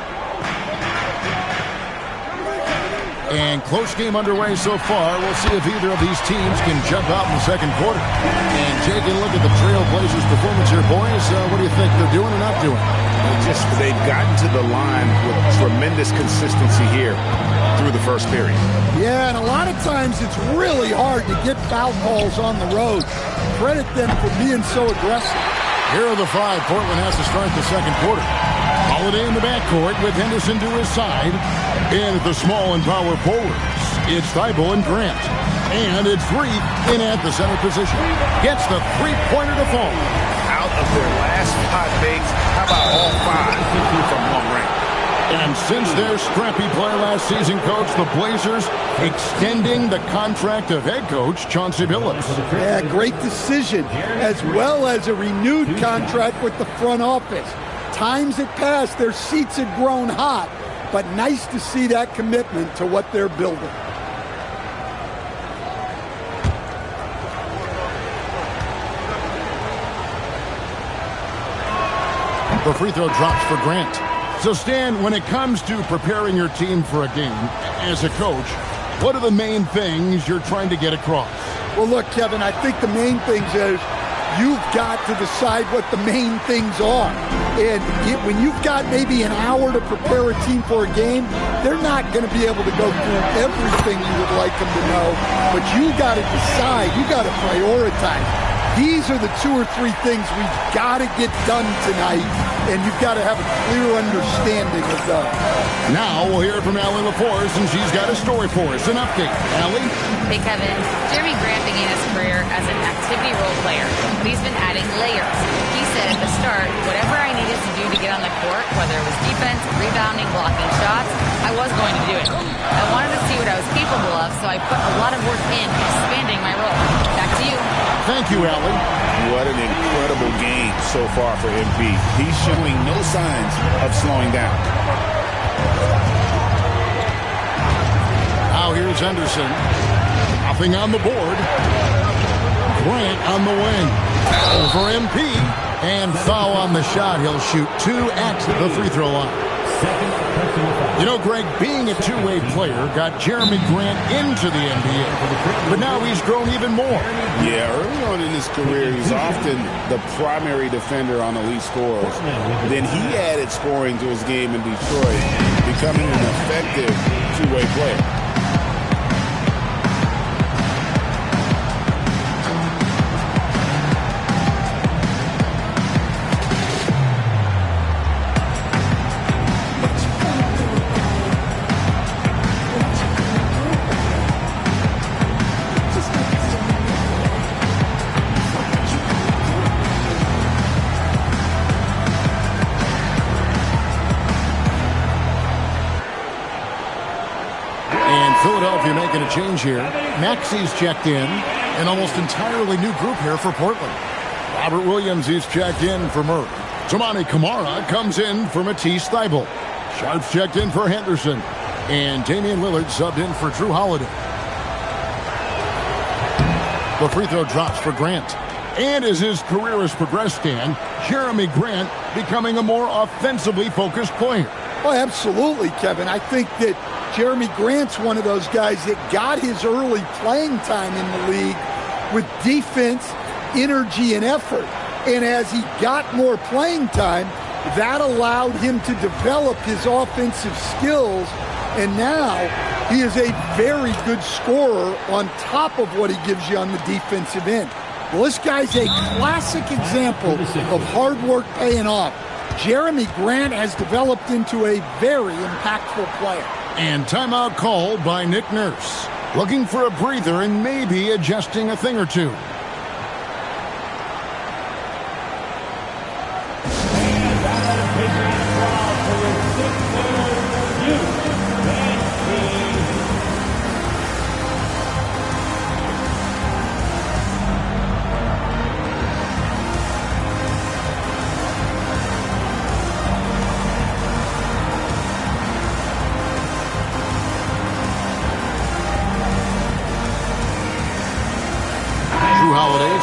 And close game underway so far. We'll see if either of these teams can jump out in the second quarter. And taking a look at the Trailblazers' performance here, boys. What do you think they're doing or not doing? They've gotten to the line with tremendous consistency here through the first period. Yeah, and a lot of times it's really hard to get foul calls on the road. Credit them for being so aggressive. Here are the 5 Portland has to start the second quarter. Holiday in the backcourt with Henderson to his side. In at the small and power forwards, it's Thibault and Grant. And it's Reed in at the center position. Gets the three-pointer to fall. Out of their last 5 makes, how about all 5 from long range? And since their scrappy play last season, Coach, the Blazers extending the contract of head coach Chauncey Billups. Yeah, great decision, as well as a renewed contract with the front office. Times had passed, their seats had grown hot, but nice to see that commitment to what they're building. The free throw drops for Grant. So, Stan, when it comes to preparing your team for a game, as a coach, what are the main things you're trying to get across? Well, look, Kevin, I think the main things is you've got to decide what the main things are. And when you've got maybe an hour to prepare a team for a game, they're not going to be able to go through everything you would like them to know. But you got to decide. You got to prioritize. These are the 2 or 3 things we've got to get done tonight, and you've got to have a clear understanding of those. Now we'll hear from Allie LaForce, and she's got a story for us. An update. Allie? Hey, Kevin. Jeremy Grant began his career as an activity role player, but he's been adding layers. He said at the start, whatever I needed to do to get on the court, whether it was defense, rebounding, blocking shots, I was going to do it. I wanted to see what I was capable of, so I put a lot of work in expanding my role. Back to you. Thank you, Allie. What an incredible game so far for MP. He's showing no signs of slowing down. Now here's Henderson. Nothing on the board. Grant on the wing. Over MP. And foul on the shot. He'll shoot 2 at the free throw line. You know, Greg, being a two-way player got Jeremy Grant into the NBA, but now he's grown even more. Yeah, early on in his career, he was often the primary defender on elite scorers. Then he added scoring to his game in Detroit, becoming an effective two-way player. Philadelphia making a change here. Maxi's checked in. An almost entirely new group here for Portland. Robert Williams is checked in for Murray. Toumani Camara comes in for Matisse Thybulle. Sharp's checked in for Henderson. And Damian Lillard subbed in for Drew Holiday. The free throw drops for Grant. And as his career has progressed, Dan, Jeremy Grant becoming a more offensively focused player. Oh, absolutely, Kevin. I think that Jeremy Grant's one of those guys that got his early playing time in the league with defense, energy, and effort. And as he got more playing time, that allowed him to develop his offensive skills. And now he is a very good scorer on top of what he gives you on the defensive end. Well, this guy's a classic example of hard work paying off. Jeremy Grant has developed into a very impactful player. And timeout called by Nick Nurse. Looking for a breather and maybe adjusting a thing or two.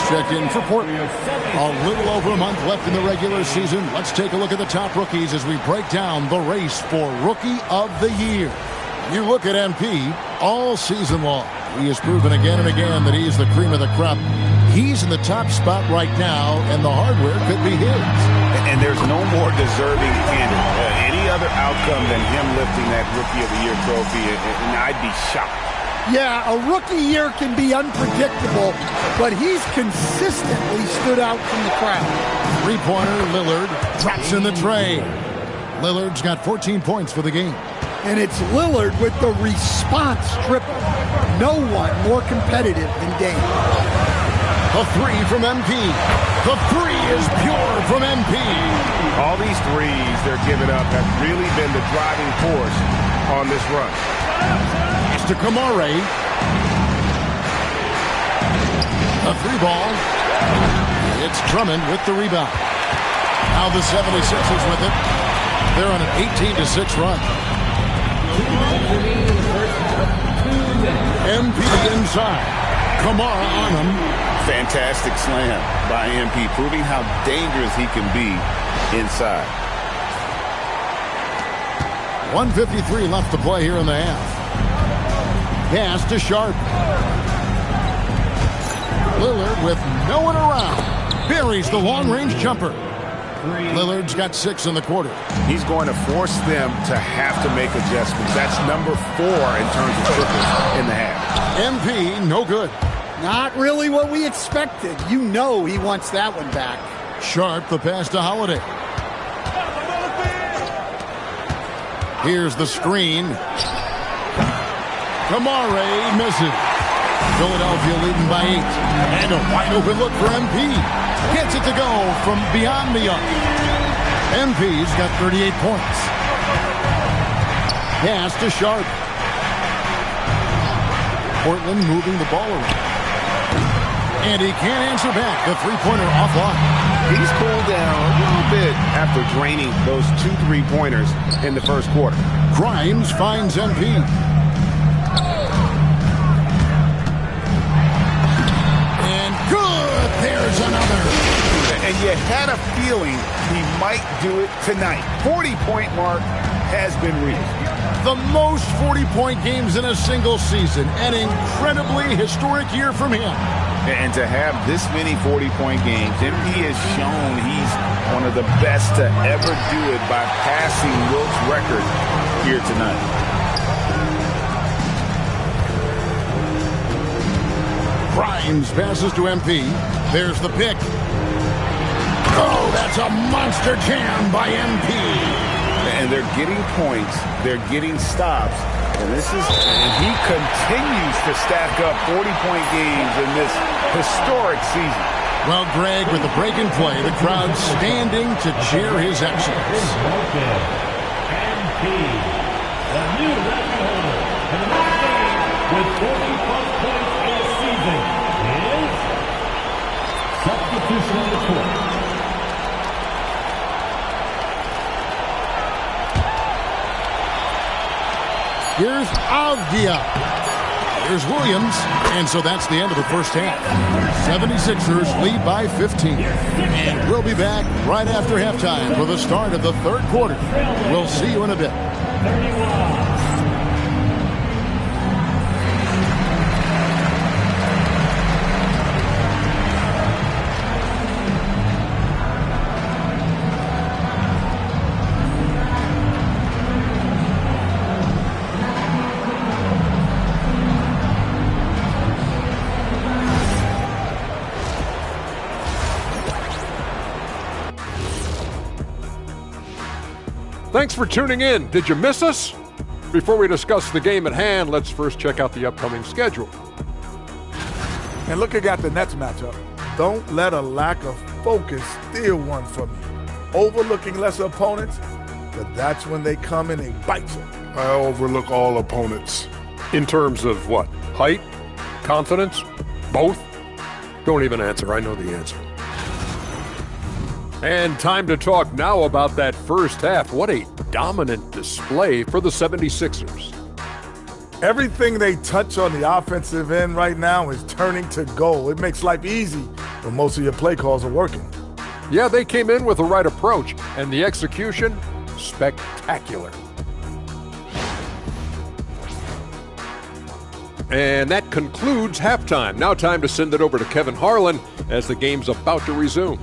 Checked in for Portland. A little over a month left in the regular season. Let's take a look at the top rookies as we break down the race for Rookie of the Year. You look at MP all season long. He has proven again and again that he's the cream of the crop. He's in the top spot right now, and the hardware could be his. And there's no more deserving candidate. Any other outcome than him lifting that Rookie of the Year trophy, and I'd be shocked. Yeah, a rookie year can be unpredictable, but he's consistently stood out from the crowd. Three-pointer, Lillard drops in the tray. Lillard's got 14 points for the game. And it's Lillard with the response triple. No one more competitive than Dame. A three from MP. The three is pure from MP. All these threes they're giving up have really been the driving force on this run. To Kamare. A three ball. It's Drummond with the rebound. Now the 76ers with it. They're on an 18-6 run. MP inside. Kamara on him. Fantastic slam by MP, proving how dangerous he can be inside. 1:53 left to play here in the half. Pass to Sharp. Lillard with no one around. Buries the long-range jumper. Lillard's got 6 in the quarter. He's going to force them to have to make adjustments. That's number 4 in terms of triples in the half. MP, no good. Not really what we expected. You know he wants that one back. Sharp, the pass to Holiday. Here's the screen. Kamare misses. Philadelphia leading by 8. And a wide open look for MP. Gets it to go from beyond the arc. MP's got 38 points. Pass to Sharp. Portland moving the ball around. And he can't answer back. The three-pointer offline. He's cooled down a little bit after draining those 2 3-pointers in the first quarter. Grimes finds MP. And good! There's another. And you had a feeling he might do it tonight. 40-point mark has been reached. The most 40-point games in a single season. An incredibly historic year from him. And to have this many 40-point games, MP has shown he's one of the best to ever do it by passing Wilt's record here tonight. Grimes passes to MP. There's the pick. Oh, that's a monster jam by MP. And they're getting points. They're getting stops. And he continues to stack up 40-point games in this historic season. Well, Greg, with the break and play, the crowd standing to cheer his excellence. with 40-plus points in the season is substitution on the court. Here's Avdia. Here's Williams. And so that's the end of the first half. 76ers lead by 15. And we'll be back right after halftime for the start of the third quarter. We'll see you in a bit. 31. Thanks for tuning in. Did you miss us? Before we discuss the game at hand, let's first check out the upcoming schedule. And look at the Nets matchup. Don't let a lack of focus steal one from you. Overlooking lesser opponents, but that's when they come in and bite you. I overlook all opponents. In terms of what? Height? Confidence? Both? Don't even answer. I know the answer. And time to talk now about that first half. What a dominant display for the 76ers. Everything they touch on the offensive end right now is turning to goal. It makes life easy when most of your play calls are working. Yeah, they came in with the right approach, and the execution, spectacular. And that concludes halftime. Now time to send it over to Kevin Harlan as the game's about to resume.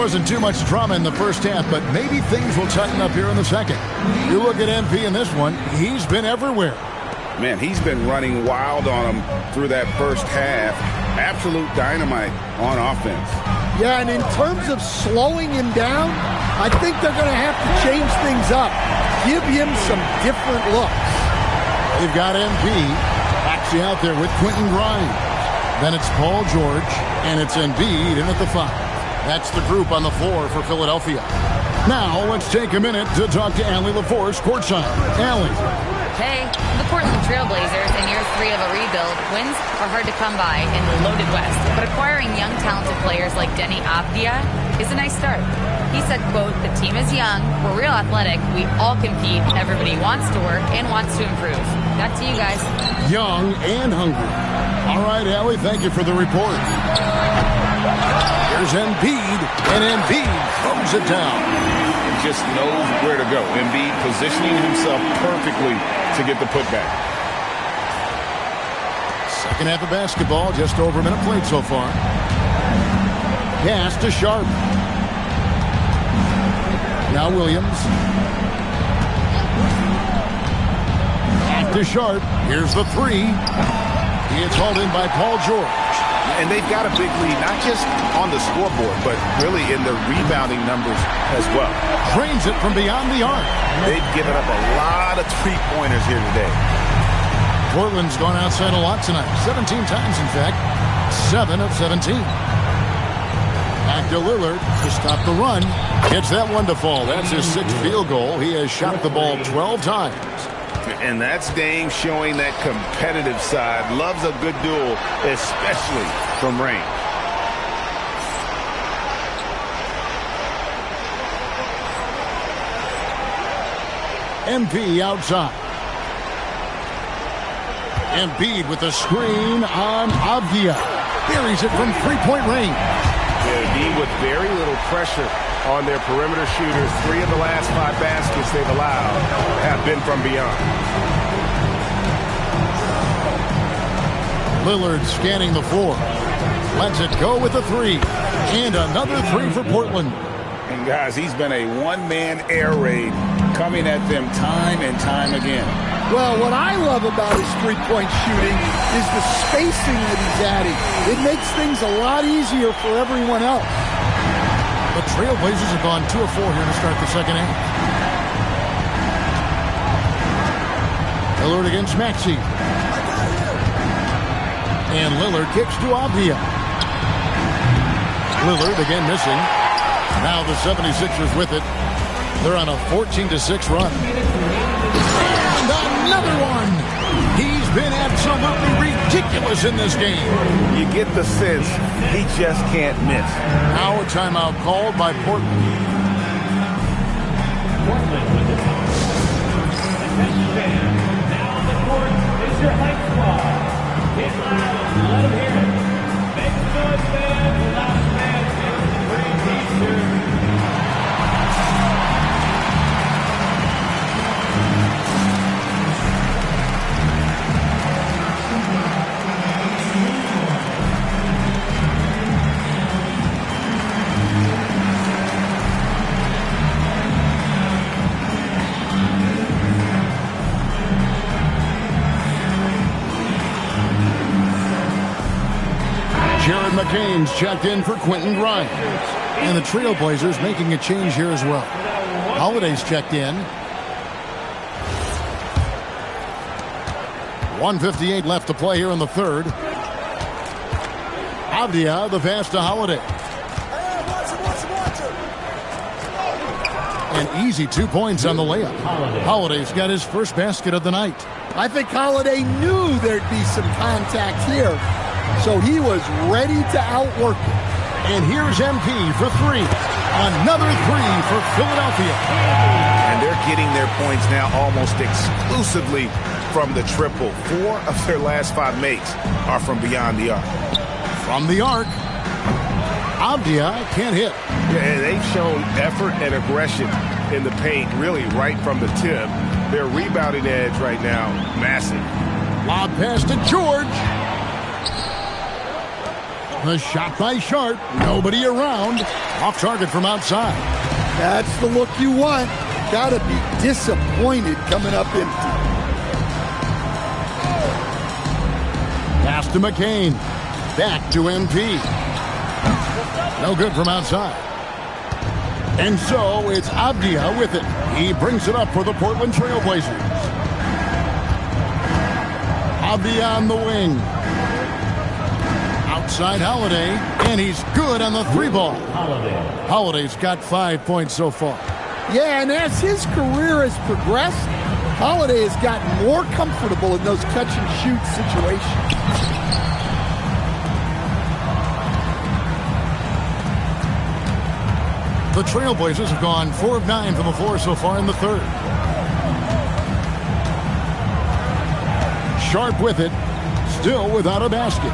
Wasn't too much drama in the first half, but maybe things will tighten up here in the second. You look at MP in this one, he's been everywhere. Man, he's been running wild on him through that first half. Absolute dynamite on offense. Yeah, and in terms of slowing him down, I think they're going to have to change things up. Give him some different looks. They've got MP actually out there with Quentin Grimes. Then it's Paul George, and it's Embiid in at the 5. That's the group on the floor for Philadelphia. Now, let's take a minute to talk to Allie LaForce courtside. Allie. Hey, the Portland Trailblazers in year 3 of a rebuild, wins are hard to come by in the loaded West. But acquiring young, talented players like Denny Avdia is a nice start. He said, quote, "The team is young, we're real athletic, we all compete, everybody wants to work and wants to improve." Back to you guys. Young and hungry. All right, Allie, thank you for the report. Here's Embiid, and Embiid throws it down. He just knows where to go. Embiid positioning himself perfectly to get the putback. Second half of basketball, just over a minute played so far. Pass to Sharp. Now Williams. Back to Sharp. Here's the 3. It's hauled in by Paul George. And they've got a big lead, not just on the scoreboard, but really in the rebounding numbers as well. Trains it from beyond the arc. They've given up a lot of three-pointers here today. Portland's gone outside a lot tonight. 17 times, in fact. 7 of 17. Back to Lillard to stop the run. Gets that one to fall. That's his 6th field goal. He has shot the ball 12 times. And that's Dame showing that competitive side. Loves a good duel, especially from range. MP outside. Embiid with a screen on Avdia. Buries it from three-point range. Embiid with very little pressure on their perimeter shooters. 3 of the last 5 baskets they've allowed have been from beyond. Lillard scanning the floor. Lets it go with a 3. And another 3 for Portland. And guys, he's been a one-man air raid coming at them time and time again. Well, what I love about his three-point shooting is the spacing that he's adding. It makes things a lot easier for everyone else. The Trailblazers have gone 2 of 4 here to start the second half. Lillard against Maxey. And Lillard kicks to Avdia. Lillard again missing. Now the 76ers with it. They're on a 14-6 run. And another one. He's been absolutely ridiculous in this game. You get the sense he just can't miss. Now a timeout called by Portland. Portland with the time. Attention fans, now on the court is your hype squad. Get loud, let them hear it. Make some noise, fans. The loudest fans get the free t-shirt. McCain's checked in for Quentin Grimes. And the Trailblazers making a change here as well. Holiday's checked in. 1:58 left to play here in the third. Avdia, the pass to Holiday. An easy 2 points on the layup. Holiday's got his first basket of the night. I think Holiday knew there'd be some contact here, so he was ready to outwork it. And here's MP for three. Another three for Philadelphia. And they're getting their points now almost exclusively from the triple. 4 of their last 5 makes are from beyond the arc. From the arc, Avdia can't hit. Yeah, they've shown effort and aggression in the paint, really right from the tip. Their rebounding edge right now, massive. Lob pass to George. The shot by Sharp. Nobody around. Off target from outside. That's the look you want. Gotta be disappointed coming up empty. Pass to McCain. Back to MP. No good from outside. And so it's Avdia with it. He brings it up for the Portland Trailblazers. Avdia on the wing. Outside Holiday, and he's good on the three ball. Holiday's got 5 points so far. Yeah, and as his career has progressed, Holiday has gotten more comfortable in those catch-and-shoot situations. The Trailblazers have gone 4 of 9 from the floor so far in the third. Sharp with it, still without a basket.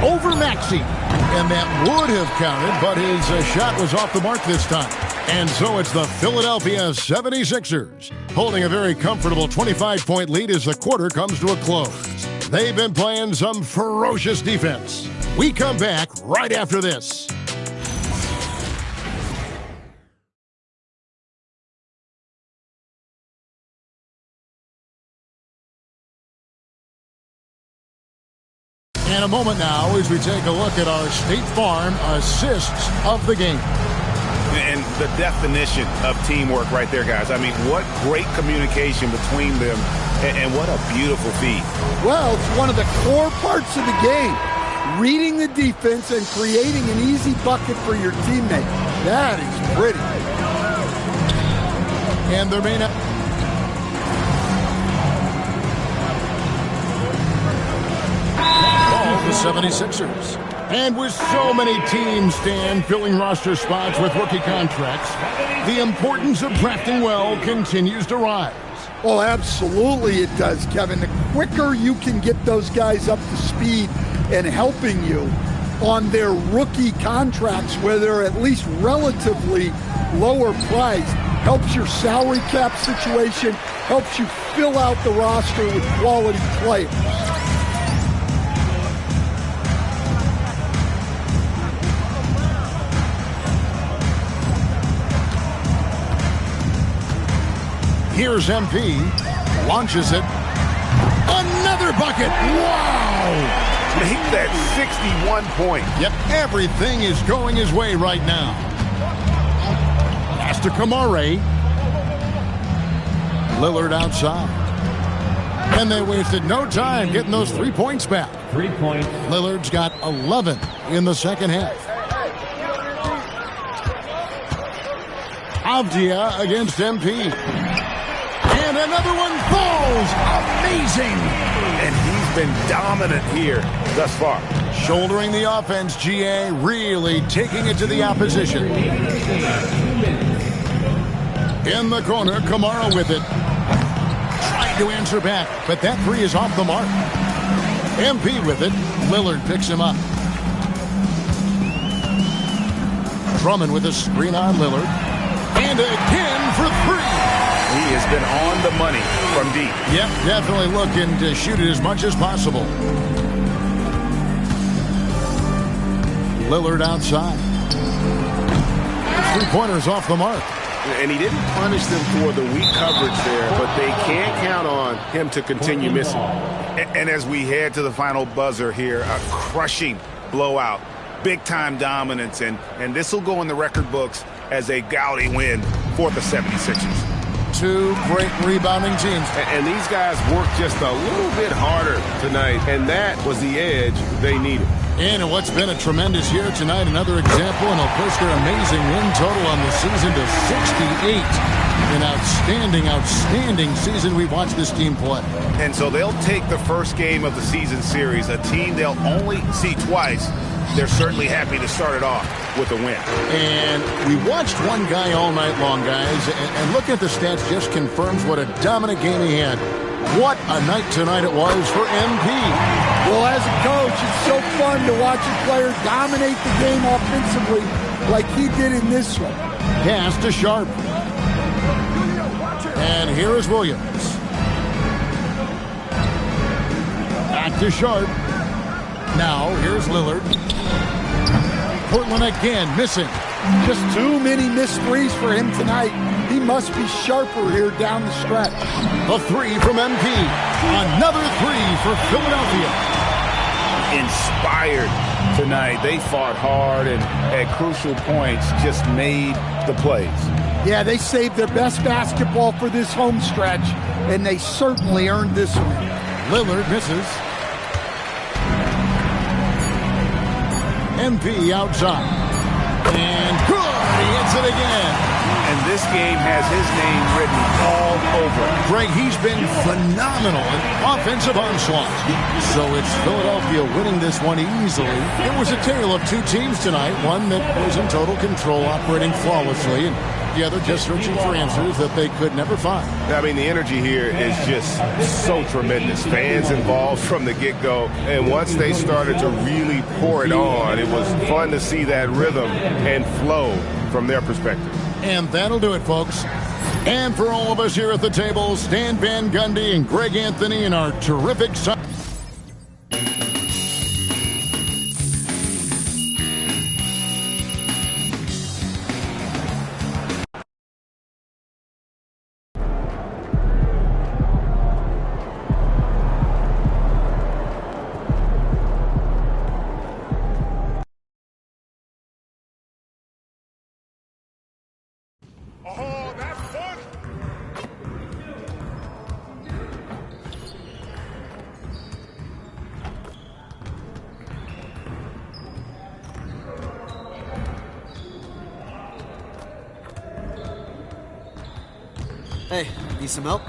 Over Maxey, and that would have counted, but his shot was off the mark this time. And so it's the Philadelphia 76ers holding a very comfortable 25-point lead as the quarter comes to a close. They've been playing some ferocious defense. We come back right after this. In a moment now as we take a look at our State Farm assists of the game. And the definition of teamwork right there, guys. I mean, what great communication between them, and what a beautiful feed. Well, it's one of the core parts of the game. Reading the defense and creating an easy bucket for your teammate. That is pretty. And there may not... The 76ers. And with so many teams, Stan, filling roster spots with rookie contracts, the importance of drafting well continues to rise. Oh, absolutely it does, Kevin. The quicker you can get those guys up to speed and helping you on their rookie contracts, where they're at least relatively lower priced, helps your salary cap situation, helps you fill out the roster with quality players. Here's MP, launches it. Another bucket. Wow! Make that 61 point. Yep, everything is going his way right now. Pass to Kamare. Lillard outside. And they wasted no time getting those 3 points back. 3 points. Lillard's got 11 in the second half. Avdia against MP. And another one falls. Amazing. And he's been dominant here thus far. Shouldering the offense, GA really taking it to the opposition. In the corner, Kamara with it. Trying to answer back, but that three is off the mark. MP with it. Lillard picks him up. Drummond with a screen on Lillard. And again for three. He has been on the money from deep. Yep, definitely looking to shoot it as much as possible. Lillard outside. Three-pointers off the mark. And he didn't punish them for the weak coverage there, but they can't count on him to continue missing. And as we head to the final buzzer here, a crushing blowout, big-time dominance, and this will go in the record books as a gaudy win for the 76ers. Two great rebounding teams. And these guys worked just a little bit harder tonight, and that was the edge they needed. And what's been a tremendous year tonight, another example, and they'll push their amazing win total on the season to 68. An outstanding, outstanding season we've watched this team play. And so they'll take the first game of the season series, a team they'll only see twice. They're certainly happy to start it off with a win. And we watched one guy all night long, guys, and looking at the stats just confirms what a dominant game he had. What a night tonight it was for MP. Well, as a coach, it's so fun to watch a player dominate the game offensively like he did in this one. Pass to Sharp. And here is Williams. Back to Sharp. Now, here's Lillard. Portland again missing. Just too many missed threes for him tonight. He must be sharper here down the stretch. A three from MP. Another three for Philadelphia. Inspired tonight. They fought hard and at crucial points just made the plays. Yeah, they saved their best basketball for this home stretch, and they certainly earned this one. Lillard misses. MP outside. And good. He hits it again. And this game has his name written all over. Greg, he's been phenomenal in offensive onslaught. So it's Philadelphia winning this one easily. It was a tale of two teams tonight. One that was in total control, operating flawlessly, and the other just searching for answers that they could never find. I mean, the energy here is just so tremendous. Fans involved from the get-go. And once they started to really pour it on, it was fun to see that rhythm and flow from their perspective. And that'll do it, folks. And for all of us here at the table, Stan Van Gundy and Greg Anthony and our terrific son. Oh, that's fun! Hey, need some help?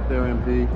there, MP.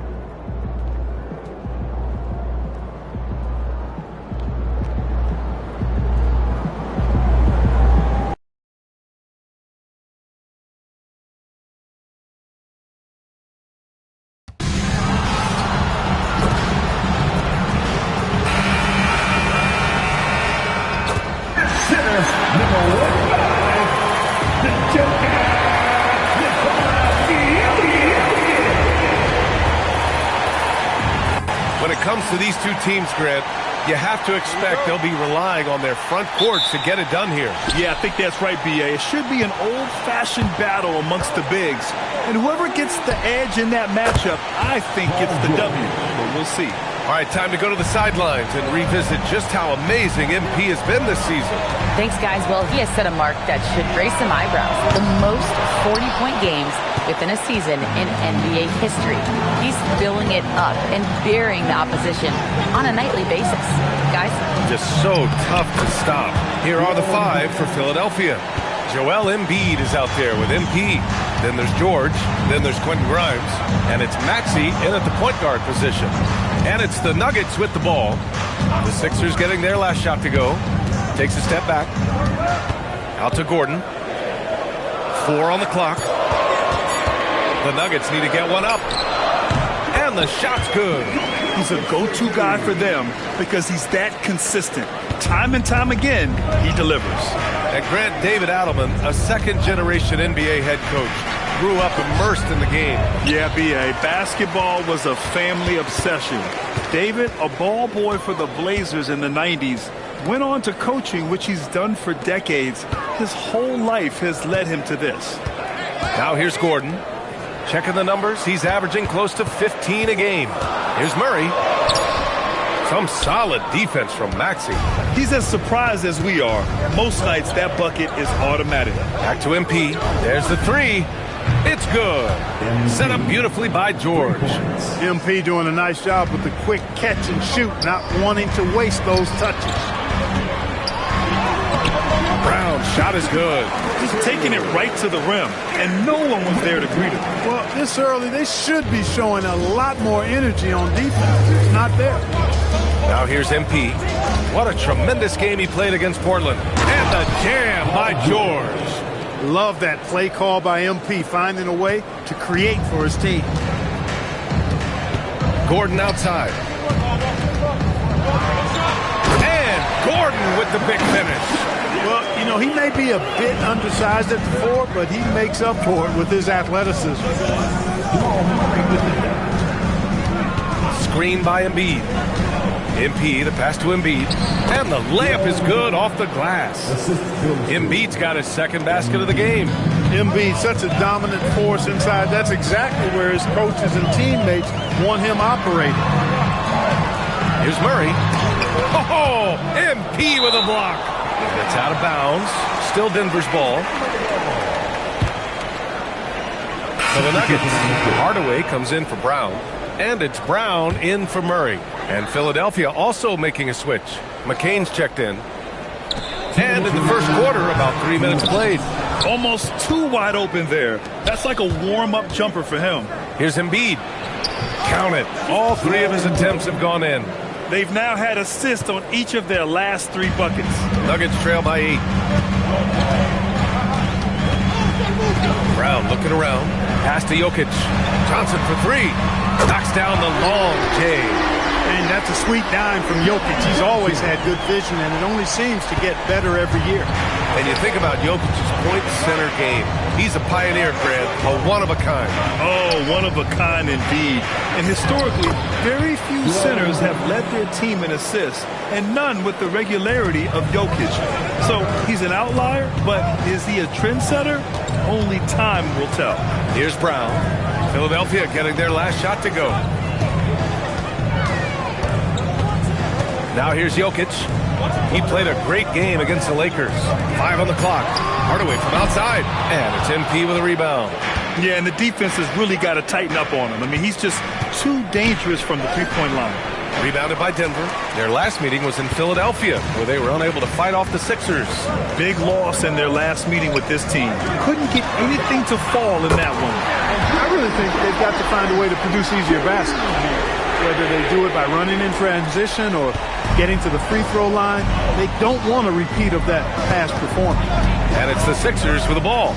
When it comes to these two teams, Grant, you have to expect they'll be relying on their front court to get it done here. Yeah, I think that's right, B.A. It should be an old-fashioned battle amongst the bigs. And whoever gets the edge in that matchup, I think gets the W. But we'll see. All right, time to go to the sidelines and revisit just how amazing MP has been this season. Thanks, guys. Well, he has set a mark that should raise some eyebrows. The most 40-point games within a season in NBA history. He's filling it up and burying the opposition on a nightly basis. Guys? Just so tough to stop. Here are the five for Philadelphia. Joel Embiid is out there with MP. Then there's George. Then there's Quentin Grimes. And it's Maxey in at the point guard position. And it's the Nuggets with the ball. The Sixers getting their last shot to go. Takes a step back. Out to Gordon. 4 on the clock. The Nuggets need to get one up. And the shot's good. He's a go-to guy for them because he's that consistent. Time and time again, he delivers. And Grant, David Adelman, a second-generation NBA head coach, grew up immersed in the game. Yeah, B.A. Basketball was a family obsession. David, a ball boy for the Blazers in the 90s, went on to coaching, which he's done for decades. His whole life has led him to this. Now here's Gordon. Checking the numbers, he's averaging close to 15 a game. Here's Murray. Some solid defense from Maxey. He's as surprised as we are. Most nights, that bucket is automatic. Back to MP. There's the three. It's good. Set up beautifully by George. MP doing a nice job with the quick catch and shoot, not wanting to waste those touches. Brown, shot is good. He's taking it right to the rim, and no one was there to greet him. Well, this early, they should be showing a lot more energy on defense. It's not there. Now here's MP. What a tremendous game he played against Portland. And the jam by George. Love that play call by MP, finding a way to create for his team. Gordon outside. And Gordon with the big finish. Well, you know, he may be a bit undersized at the 4, but he makes up for it with his athleticism. Screen by Embiid. MP, the pass to Embiid. And the layup is good off the glass. Embiid's got his second basket of the game. Embiid, such a dominant force inside. That's exactly where his coaches and teammates want him operating. Here's Murray. Oh, MP with a block. It's out of bounds. Still Denver's ball. For the Nuggets, Hardaway comes in for Brown. And it's Brown in for Murray. And Philadelphia also making a switch. McCain's checked in. And in the first quarter, about 3 minutes played. Almost too wide open there. That's like a warm-up jumper for him. Here's Embiid. Count it. All 3 of his attempts have gone in. They've now had assists on each of their last 3 buckets. Nuggets trail by 8. Brown looking around. Pass to Jokic. Johnson for 3. Knocks down the long J. And that's a sweet dime from Jokic. He's always had good vision, and it only seems to get better every year. And you think about Jokic's point center game. He's a pioneer, Grant, a one-of-a-kind. Oh, one-of-a-kind indeed. And historically, very few centers have led their team in assists, and none with the regularity of Jokic. So he's an outlier, but is he a trendsetter? Only time will tell. Here's Brown. Philadelphia getting their last shot to go. Now here's Jokic. He played a great game against the Lakers. 5 on the clock. Hardaway from outside. And it's MP with a rebound. Yeah, and the defense has really got to tighten up on him. I mean, he's just too dangerous from the three-point line. Rebounded by Denver. Their last meeting was in Philadelphia, where they were unable to fight off the Sixers. Big loss in their last meeting with this team. Couldn't get anything to fall in that one. I really think they've got to find a way to produce easier baskets. Whether they do it by running in transition or getting to the free throw line, they don't want a repeat of that past performance. And it's the Sixers with the ball.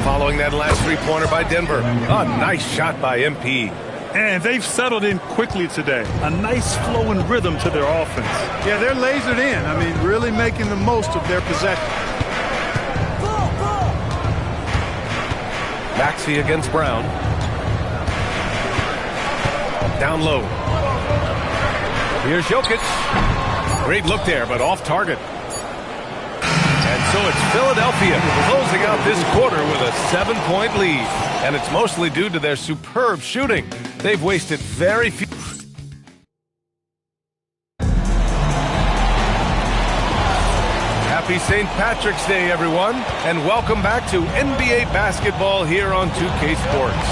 Following that last three-pointer by Denver. A nice shot by MP. And they've settled in quickly today. A nice flowing rhythm to their offense. Yeah, they're lasered in. I mean, really making the most of their possession. Maxey against Brown. Down low. Here's Jokic. Great look there, but off target. And so it's Philadelphia closing out this quarter with a 7-point lead. And it's mostly due to their superb shooting. They've wasted very few. Happy St. Patrick's Day, everyone, and welcome back to NBA basketball here on 2K Sports.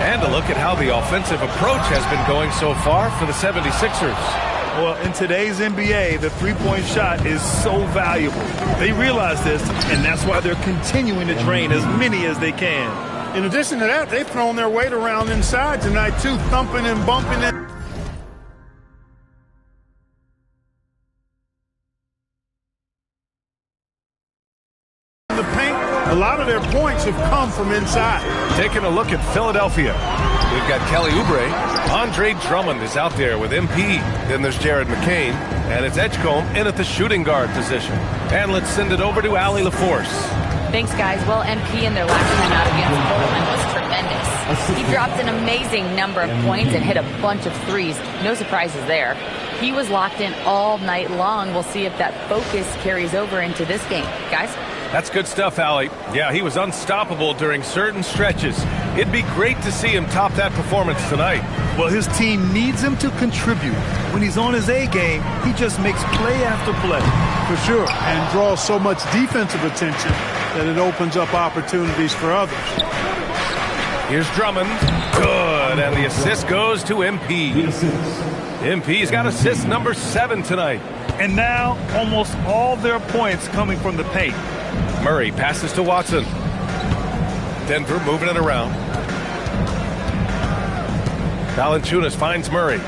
And a look at how the offensive approach has been going so far for the 76ers. Well, in today's NBA, the three-point shot is so valuable. They realize this, and that's why they're continuing to drain as many as they can. In addition to that, they've thrown their weight around inside tonight, too, thumping and bumping it. The paint, a lot of their points have come from inside. Taking a look at Philadelphia. We've got Kelly Oubre. Andre Drummond is out there with MP. Then there's Jared McCain. And it's Edgecombe in at the shooting guard position. And let's send it over to Allie LaForce. Thanks, guys. Well, MP in their last time out against Portland was tremendous. He dropped an amazing number of points and hit a bunch of threes. No surprises there. He was locked in all night long. We'll see if that focus carries over into this game. Guys? That's good stuff, Allie. Yeah, he was unstoppable during certain stretches. It'd be great to see him top that performance tonight. Well, his team needs him to contribute. When he's on his A game, he just makes play after play. For sure, and draws so much defensive attention that it opens up opportunities for others. Here's Drummond. Good, and the assist goes to MP. MP's got assist number 7 tonight. And now, almost all their points coming from the paint. Murray passes to Watson. Denver moving it around. Valanciunas finds Murray.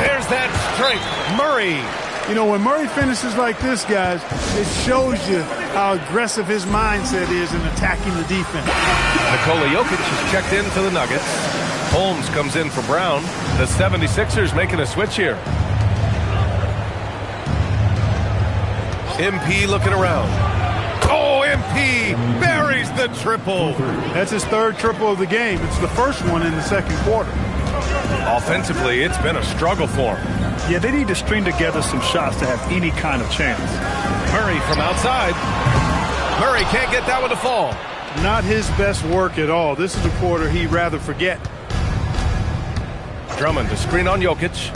There's that strength. Murray. You know, when Murray finishes like this, guys, it shows you how aggressive his mindset is in attacking the defense. Nikola Jokic is checked into the Nuggets. Holmes comes in for Brown. The 76ers making a switch here. MP looking around. Oh, MP buries the triple. That's his third triple of the game. It's the first one in the second quarter. Offensively, it's been a struggle for him. Yeah, they need to string together some shots to have any kind of chance. Murray from outside. Murray can't get that one to fall. Not his best work at all. This is a quarter he'd rather forget. Drummond to screen on Jokic.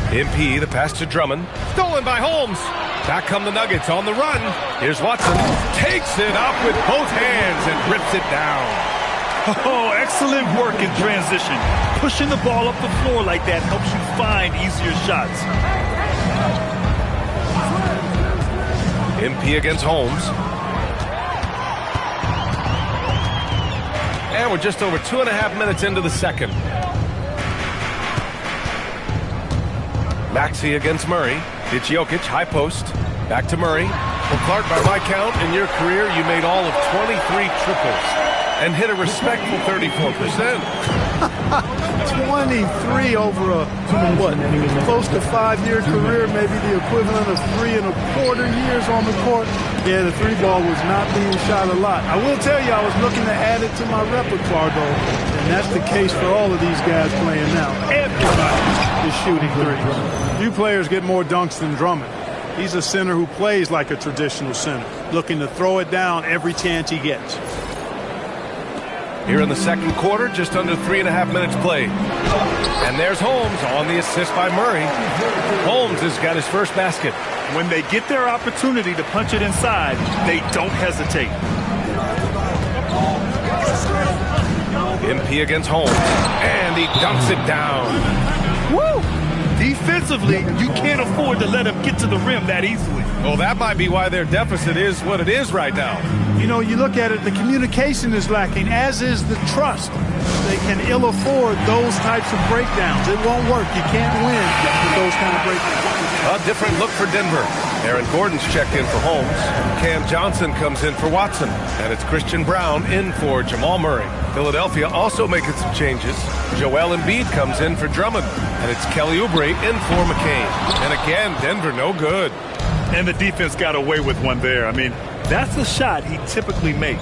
MP, the pass to Drummond. Stolen by Holmes. Back come the Nuggets on the run. Here's Watson. Takes it up with both hands and rips it down. Oh, excellent work in transition. Pushing the ball up the floor like that helps you find easier shots. MP against Holmes. And we're just over 2.5 minutes into the second. Maxey against Murray. It's Jokic, high post. Back to Murray. Well, Clark, by my count, in your career, you made all of 23 triples and hit a respectful 34%. 23 over a, close to 5-year career, maybe the equivalent of 3.25 years on the court. Yeah, the three ball was not being shot a lot. I will tell you, I was looking to add it to my repertoire, though, and that's the case for all of these guys playing now. Everybody is shooting threes. Few players get more dunks than Drummond. He's a center who plays like a traditional center, looking to throw it down every chance he gets. Here in the second quarter, just under 3.5 minutes played. And there's Holmes on the assist by Murray. Holmes has got his first basket. When they get their opportunity to punch it inside, they don't hesitate. MP against Holmes. And he dunks it down. Woo! Defensively, you can't afford to let him get to the rim that easily. Well, that might be why their deficit is what it is right now. You know, you look at it, the communication is lacking, as is the trust. They can ill afford those types of breakdowns. It won't work. You can't win with those kind of breakdowns. A different look for Denver. Aaron Gordon's checked in for Holmes. Cam Johnson comes in for Watson. And it's Christian Brown in for Jamal Murray. Philadelphia also making some changes. Joel Embiid comes in for Drummond. And it's Kelly Oubre in for McCain. And again, Denver no good. And the defense got away with one there. I mean, that's the shot he typically makes.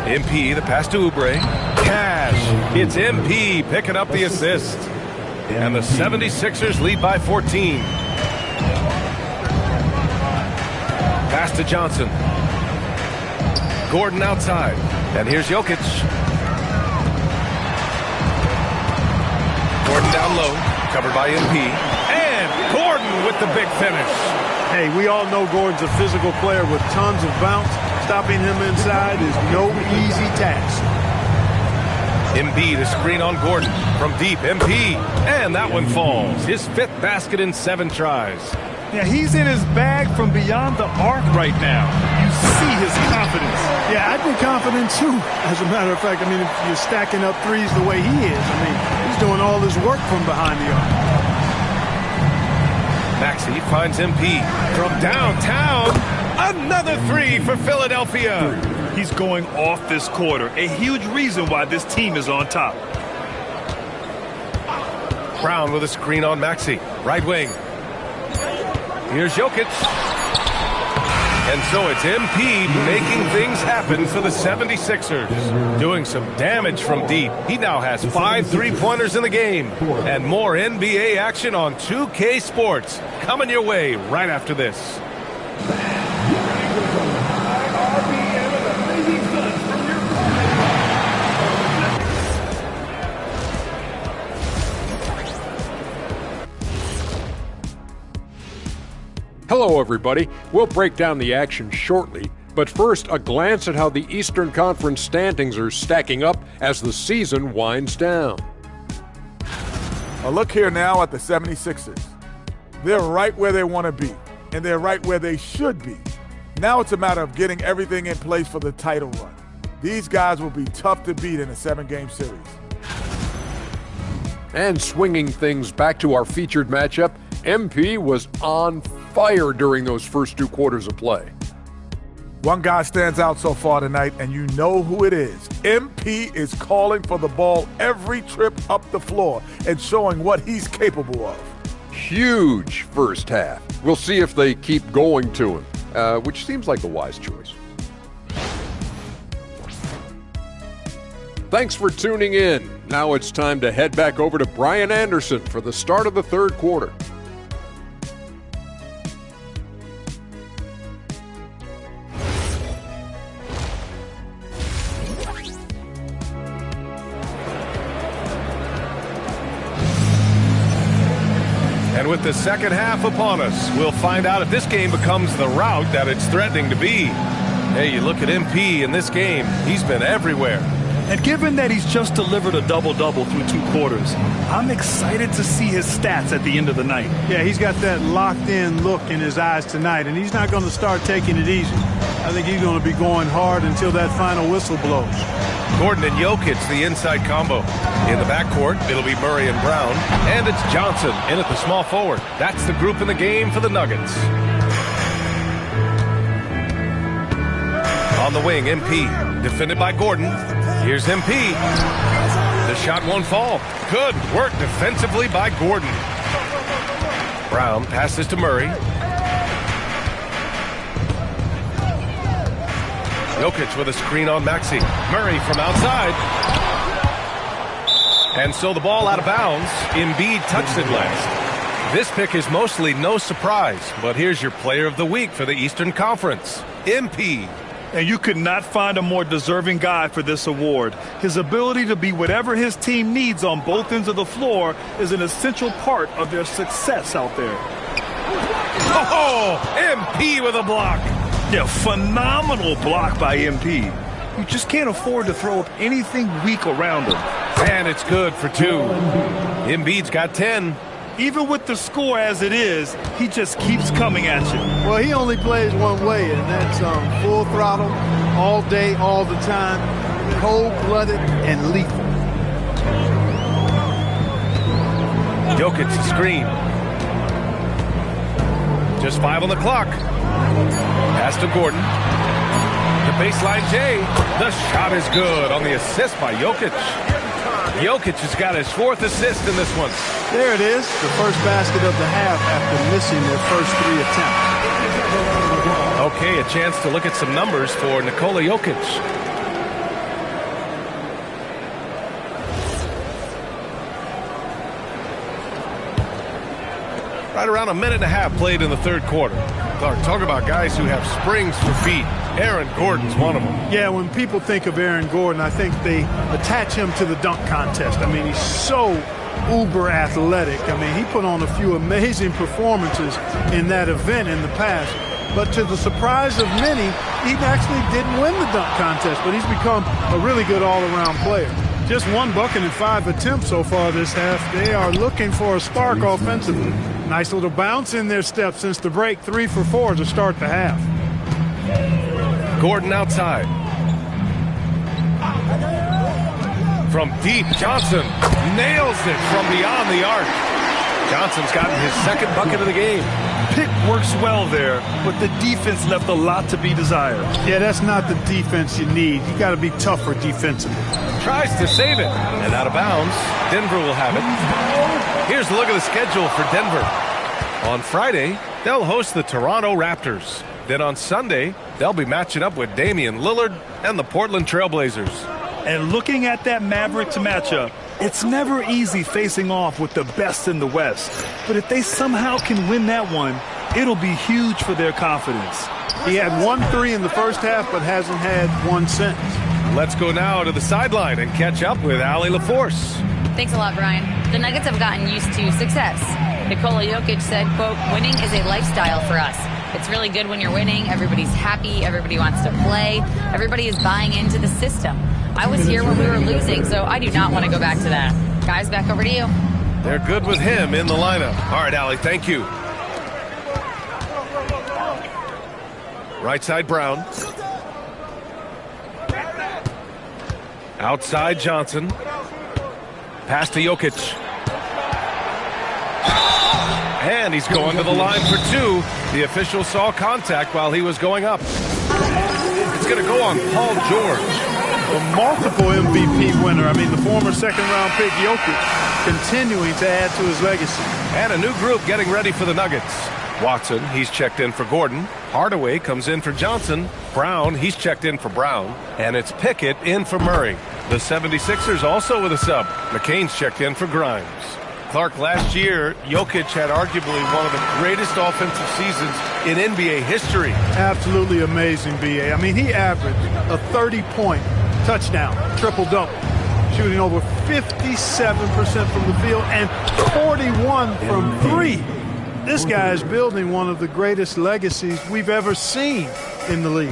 MP, the pass to Oubre. Cash. It's MP picking up the assist. And the 76ers lead by 14. Pass to Johnson. Gordon outside. And here's Jokic. Gordon down low. Covered by MP. And Gordon with the big finish. Hey, we all know Gordon's a physical player with tons of bounce. Stopping him inside is no easy task. Embiid, a screen on Gordon from deep. MP, and that one falls. His 5th basket in 7 tries. Yeah, he's in his bag from beyond the arc right now. You see his confidence. Yeah, I'd be confident too. As a matter of fact, I mean, if you're stacking up threes the way he is, I mean, he's doing all his work from behind the arc. Maxey finds MP from downtown. Another 3 for Philadelphia. He's going off this quarter. A huge reason why this team is on top. Brown with a screen on Maxey. Right wing. Here's Jokic. And so it's MP making things happen for the 76ers. Doing some damage from deep. He now has 5 3-pointers in the game. And more NBA action on 2K Sports. Coming your way right after this. Hello, everybody. We'll break down the action shortly, but first, a glance at how the Eastern Conference standings are stacking up as the season winds down. A look here now at the 76ers. They're right where they want to be, and they're right where they should be. Now it's a matter of getting everything in place for the title run. These guys will be tough to beat in a 7-game series. And swinging things back to our featured matchup, MP was on fire during those first 2 quarters of play. One guy stands out so far tonight, and you know who it is. MP is calling for the ball every trip up the floor and showing what he's capable of. Huge first half. We'll see if they keep going to him, which seems like a wise choice. Thanks for tuning in. Now it's time to head back over to Brian Anderson for the start of the 3rd quarter. And with the second half upon us, we'll find out if this game becomes the rout that it's threatening to be. Hey, you look at MP in this game, he's been everywhere. And given that he's just delivered a double-double through 2 quarters, I'm excited to see his stats at the end of the night. Yeah, he's got that locked-in look in his eyes tonight, and he's not going to start taking it easy. I think he's going to be going hard until that final whistle blows. Gordon and Jokic, the inside combo. In the backcourt, it'll be Murray and Brown. And it's Johnson in at the small forward. That's the group in the game for the Nuggets. On the wing, MP. Defended by Gordon. Here's MP. The shot won't fall. Good work defensively by Gordon. Brown passes to Murray. Jokic with a screen on Maxey. Murray from outside. And so the ball out of bounds. Embiid touched it last. This pick is mostly no surprise, but here's your player of the week for the Eastern Conference, MP. And you could not find a more deserving guy for this award. His ability to be whatever his team needs on both ends of the floor is an essential part of their success out there. Oh, MP with a block. Yeah, phenomenal block by MP. You just can't afford to throw up anything weak around him. And it's good for 2. Embiid's got 10. Even with the score as it is, he just keeps coming at you. Well, he only plays one way, and that's full throttle, all day, all the time, cold-blooded and lethal. Jokic the screen. Just 5 on the clock. Pass to Gordon. The baseline J. The shot is good on the assist by Jokic. Jokic has got his 4th assist in this one. There it is, the first basket of the half after missing their first 3 attempts. Okay, a chance to look at some numbers for Nikola Jokic. Right around a minute and a half played in the third quarter. Clark, talk about guys who have springs for feet. Aaron Gordon's one of them. Yeah, when people think of Aaron Gordon, I think they attach him to the dunk contest. I mean, he's so uber athletic. I mean, he put on a few amazing performances in that event in the past. But to the surprise of many, he actually didn't win the dunk contest, but he's become a really good all-around player. Just 1 bucket and 5 attempts so far this half. They are looking for a spark offensively. Nice little bounce in their step since the break. 3 for 4 to start the half. Gordon outside. From deep, Johnson nails it from beyond the arc. Johnson's gotten his 2nd bucket of the game. Pick works well there, but the defense left a lot to be desired. Yeah, that's not the defense you need. You got to be tougher defensively. Tries to save it, and out of bounds. Denver will have it. Here's a look at the schedule for Denver. On Friday, they'll host the Toronto Raptors. Then on Sunday, they'll be matching up with Damian Lillard and the Portland Trailblazers. And looking at that Mavericks matchup, it's never easy facing off with the best in the West. But if they somehow can win that one, it'll be huge for their confidence. He had 1 3 in the first half, but hasn't had 1 since. Let's go now to the sideline and catch up with Allie LaForce. Thanks a lot, Brian. The Nuggets have gotten used to success. Nikola Jokic said, quote, "Winning is a lifestyle for us. It's really good when you're winning. Everybody's happy. Everybody wants to play. Everybody is buying into the system. I was here when we were losing, so I do not want to go back to that." Guys, back over to you. They're good with him in the lineup. All right, Allie, thank you. Right side, Brown. Outside, Johnson. Pass to Jokic. And he's going to the line for 2. The official saw contact while he was going up. It's going to go on Paul George. A multiple MVP winner. I mean, the former second-round pick Jokic continuing to add to his legacy. And a new group getting ready for the Nuggets. Watson, he's checked in for Gordon. Hardaway comes in for Johnson. Brown, he's checked in for Brown. And it's Pickett in for Murray. The 76ers also with a sub. McCain's checked in for Grimes. Clark, last year, Jokic had arguably one of the greatest offensive seasons in NBA history. Absolutely amazing, B.A. I mean, he averaged a 30-point touchdown, triple-double, shooting over 57% from the field and 41 from 3. This guy is building one of the greatest legacies we've ever seen in the league.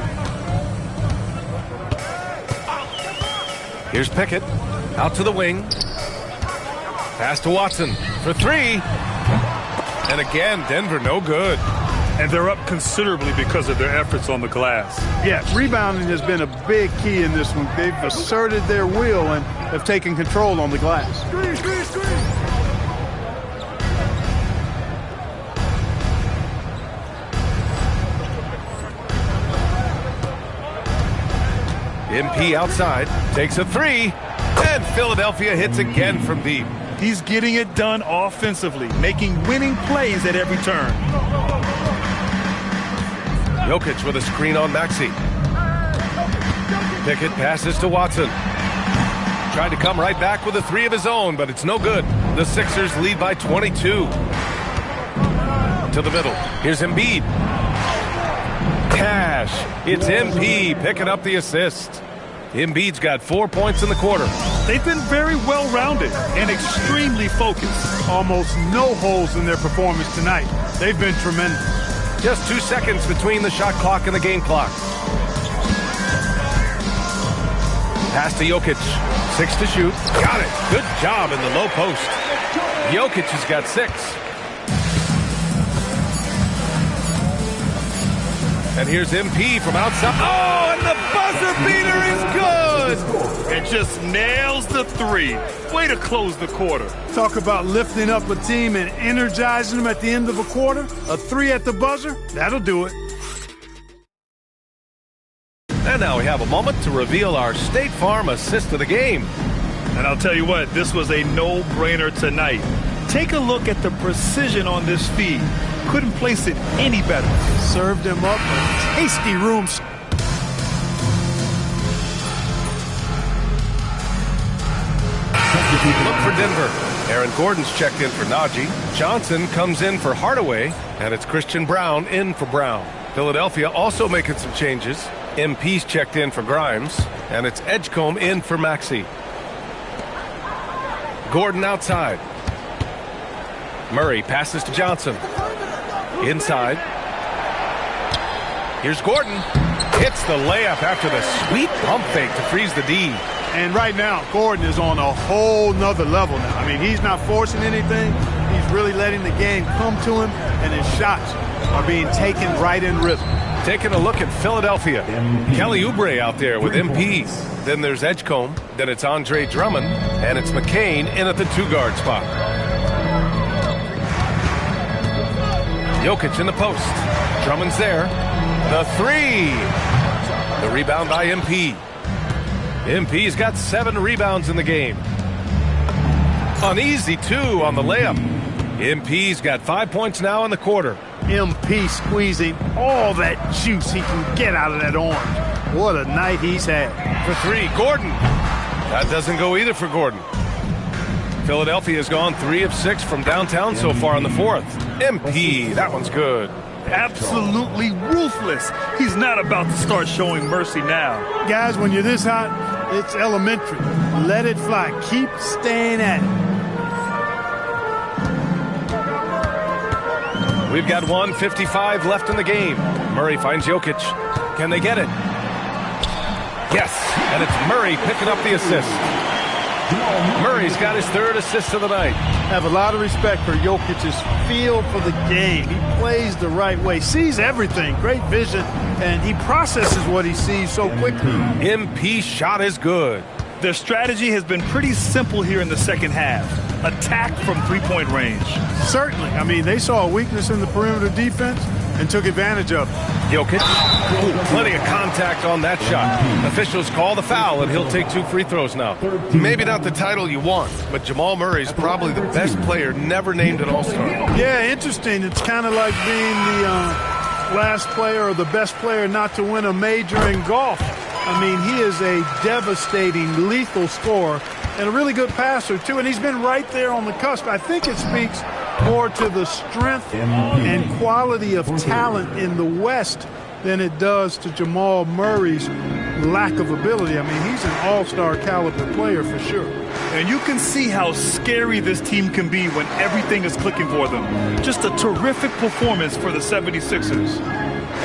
Here's Pickett, out to the wing. Pass to Watson for 3. And again, Denver no good. And they're up considerably because of their efforts on the glass. Yeah, rebounding has been a big key in this one. They've asserted their will and have taken control on the glass. Screen. MP outside, takes a 3. And Philadelphia hits again from deep. He's getting it done offensively, making winning plays at every turn. Jokic with a screen on Maxey. Pickett passes to Watson. Tried to come right back with a 3 of his own, but it's no good. The Sixers lead by 22. To the middle. Here's Embiid. Cash. It's MP picking up the assist. Embiid's got 4 points in the quarter. They've been very well-rounded and extremely focused. Almost no holes in their performance tonight. They've been tremendous. Just 2 seconds between the shot clock and the game clock. Pass to Jokic. 6 to shoot. Got it. Good job in the low post. Jokic has got 6. And here's MP from outside. Oh, and the buzzer beater is good! And just nails the 3. Way to close the quarter. Talk about lifting up a team and energizing them at the end of a quarter. A 3 at the buzzer, that'll do it. And now we have a moment to reveal our State Farm assist of the game. And I'll tell you what, this was a no-brainer tonight. Take a look at the precision on this feed. Couldn't place it any better. Served him up a tasty room. Look for Denver. Aaron Gordon's checked in for Najee. Johnson comes in for Hardaway. And it's Christian Brown in for Brown. Philadelphia also making some changes. MP's checked in for Grimes. And it's Edgecombe in for Maxey. Gordon outside. Murray passes to Johnson. Inside. Here's Gordon. Hits the layup after the sweet pump fake to freeze the D. And right now, Gordon is on a whole nother level now. I mean, he's not forcing anything. He's really letting the game come to him, and his shots are being taken right in rhythm. Taking a look at Philadelphia. Kelly Oubre out there with MP. Then there's Edgecombe. Then it's Andre Drummond. And it's McCain in at the 2-guard spot. Jokic in the post. Drummond's there. The 3. The rebound by MP. MP's got 7 rebounds in the game. An easy 2 on the layup. MP's got 5 points now in the quarter. MP squeezing all that juice he can get out of that orange. What a night he's had. For 3, Gordon. That doesn't go either for Gordon. Philadelphia's gone 3 of 6 from downtown so far in the 4th. MP, that one's good. Absolutely ruthless. He's not about to start showing mercy now. Guys, when you're this hot, it's elementary. Let it fly. Keep staying at it. We've got 1:55 left in the game. Murray finds Jokic. Can they get it? Yes, and it's Murray picking up the assist. Murray's got his 3rd assist of the night. Have a lot of respect for Jokic's feel for the game. He plays the right way, sees everything, great vision, and he processes what he sees so quickly. MP's shot is good. Their strategy has been pretty simple here in the second half. Attack from 3-point range. Certainly. I mean, they saw a weakness in the perimeter defense and took advantage of it. Jokic. Ooh, plenty of contact on that shot. Officials call the foul, and he'll take 2 free throws now. Maybe not the title you want, but Jamal Murray's probably the best player never named an All-Star. Yeah, interesting. It's kind of like being the last player or the best player not to win a major in golf. I mean, he is a devastating, lethal scorer and a really good passer, too. And he's been right there on the cusp. I think it speaks more to the strength and quality of talent in the West than it does to Jamal Murray's lack of ability. I mean, he's an all-star caliber player for sure. And you can see how scary this team can be when everything is clicking for them. Just a terrific performance for the 76ers.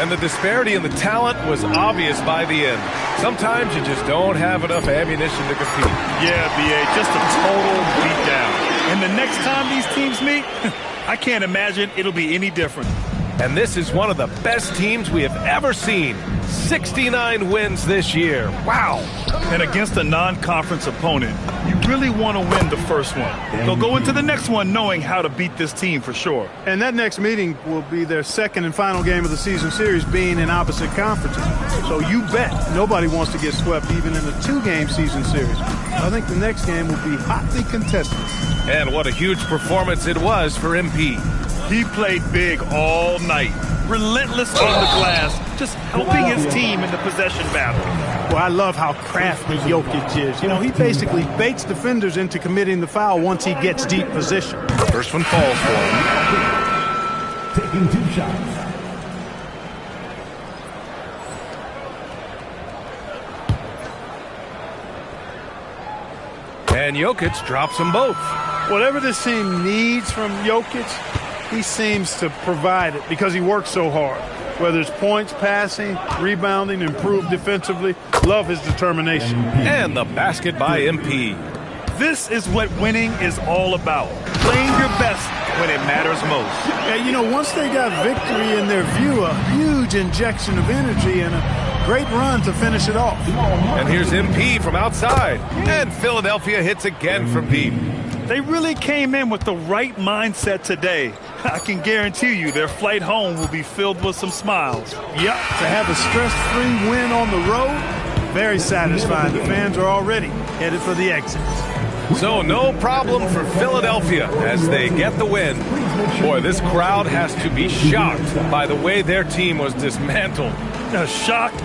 And the disparity in the talent was obvious by the end. Sometimes you just don't have enough ammunition to compete. Yeah, B.A., just a total beatdown. And the next time these teams meet, I can't imagine it'll be any different. And this is one of the best teams we have ever seen. 69 wins this year. Wow. And against a non-conference opponent, you really want to win the first one. They'll go into the next one knowing how to beat this team for sure. And that next meeting will be their second and final game of the season series, being in opposite conferences. So you bet nobody wants to get swept even in a 2-game season series. I think the next game will be hotly contested. And what a huge performance it was for MP. He played big all night. Relentless on the glass, just helping his team in the possession battle. Well, I love how crafty Jokic is. You know, he basically baits defenders into committing the foul once he gets deep position. First one falls for him. Taking 2 shots. And Jokic drops them both. Whatever this team needs from Jokic, he seems to provide it because he works so hard. Whether it's points, passing, rebounding, improved defensively, Love his determination. And the basket by MP. This is what winning is all about. Playing your best when it matters most. Yeah, you know, once they got victory in their view, a huge injection of energy and a great run to finish it off. And here's MP from outside. And Philadelphia hits again from deep. They really came in with the right mindset today. I can guarantee you their flight home will be filled with some smiles. Yep, to have a stress-free win on the road, very satisfying. The fans are already headed for the exits. So no problem for Philadelphia as they get the win. Boy, this crowd has to be shocked by the way their team was dismantled. Shocked?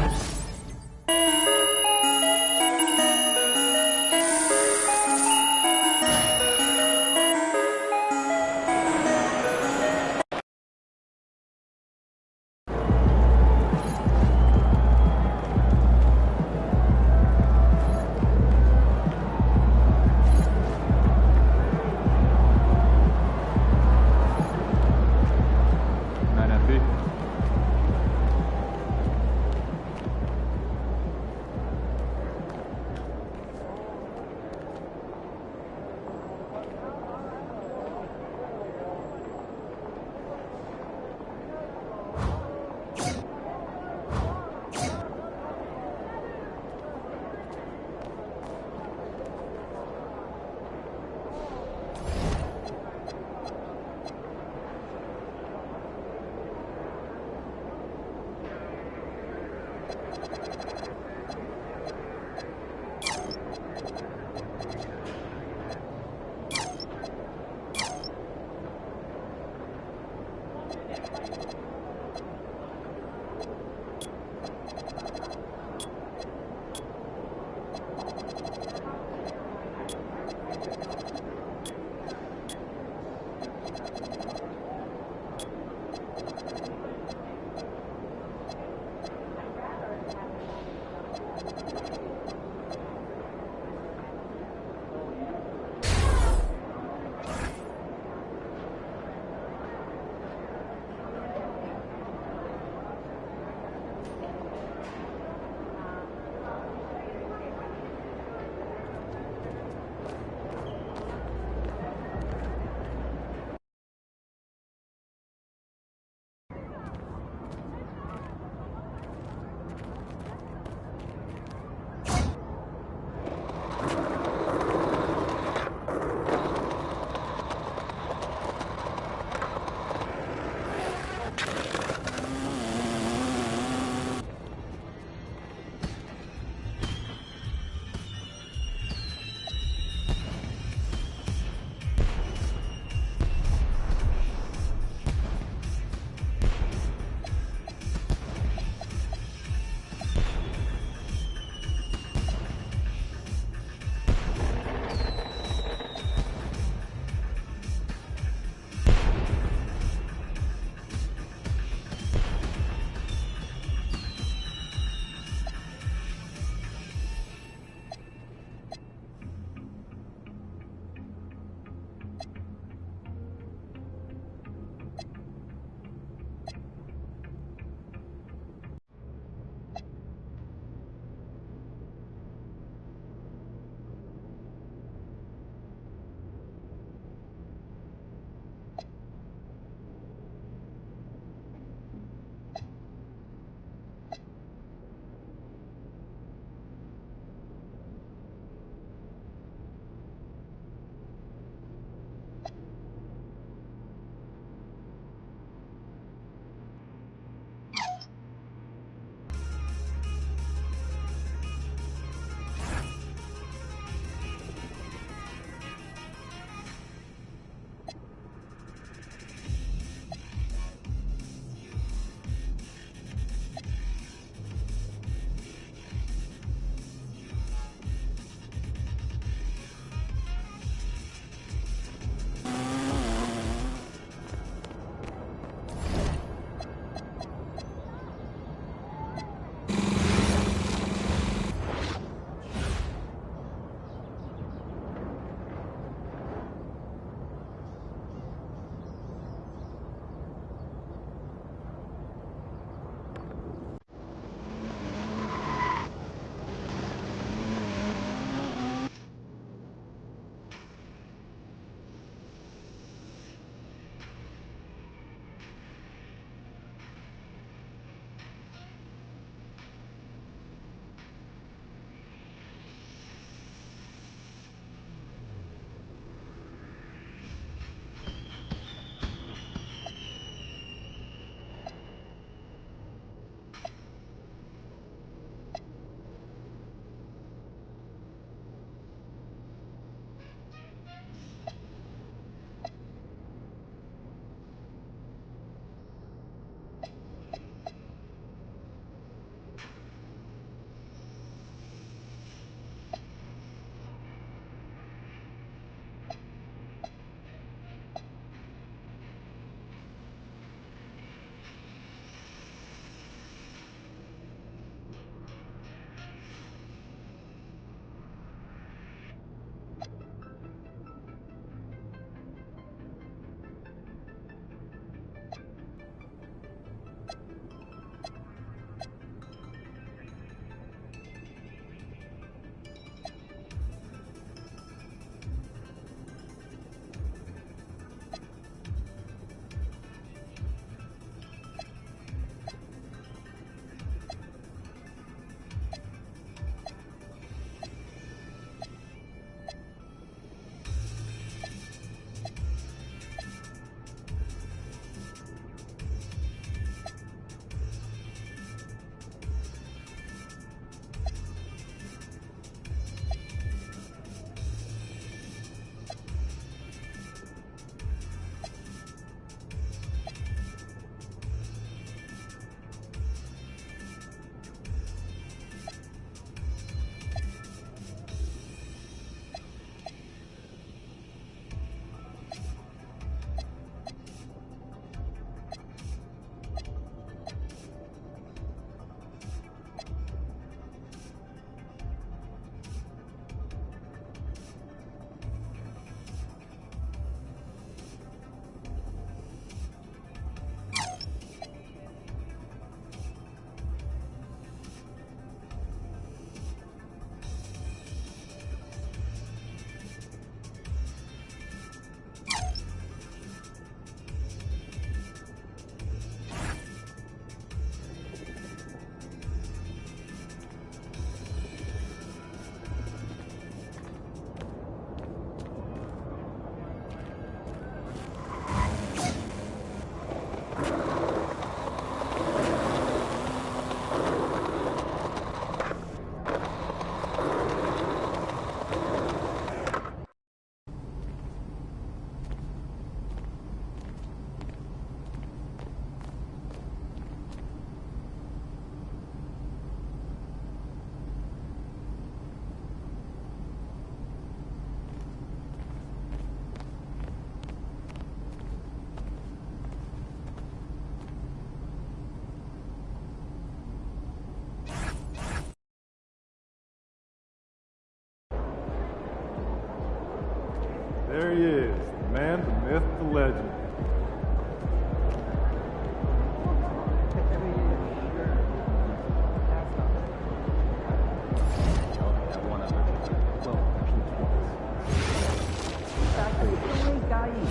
there he is, the man, the myth, the legend.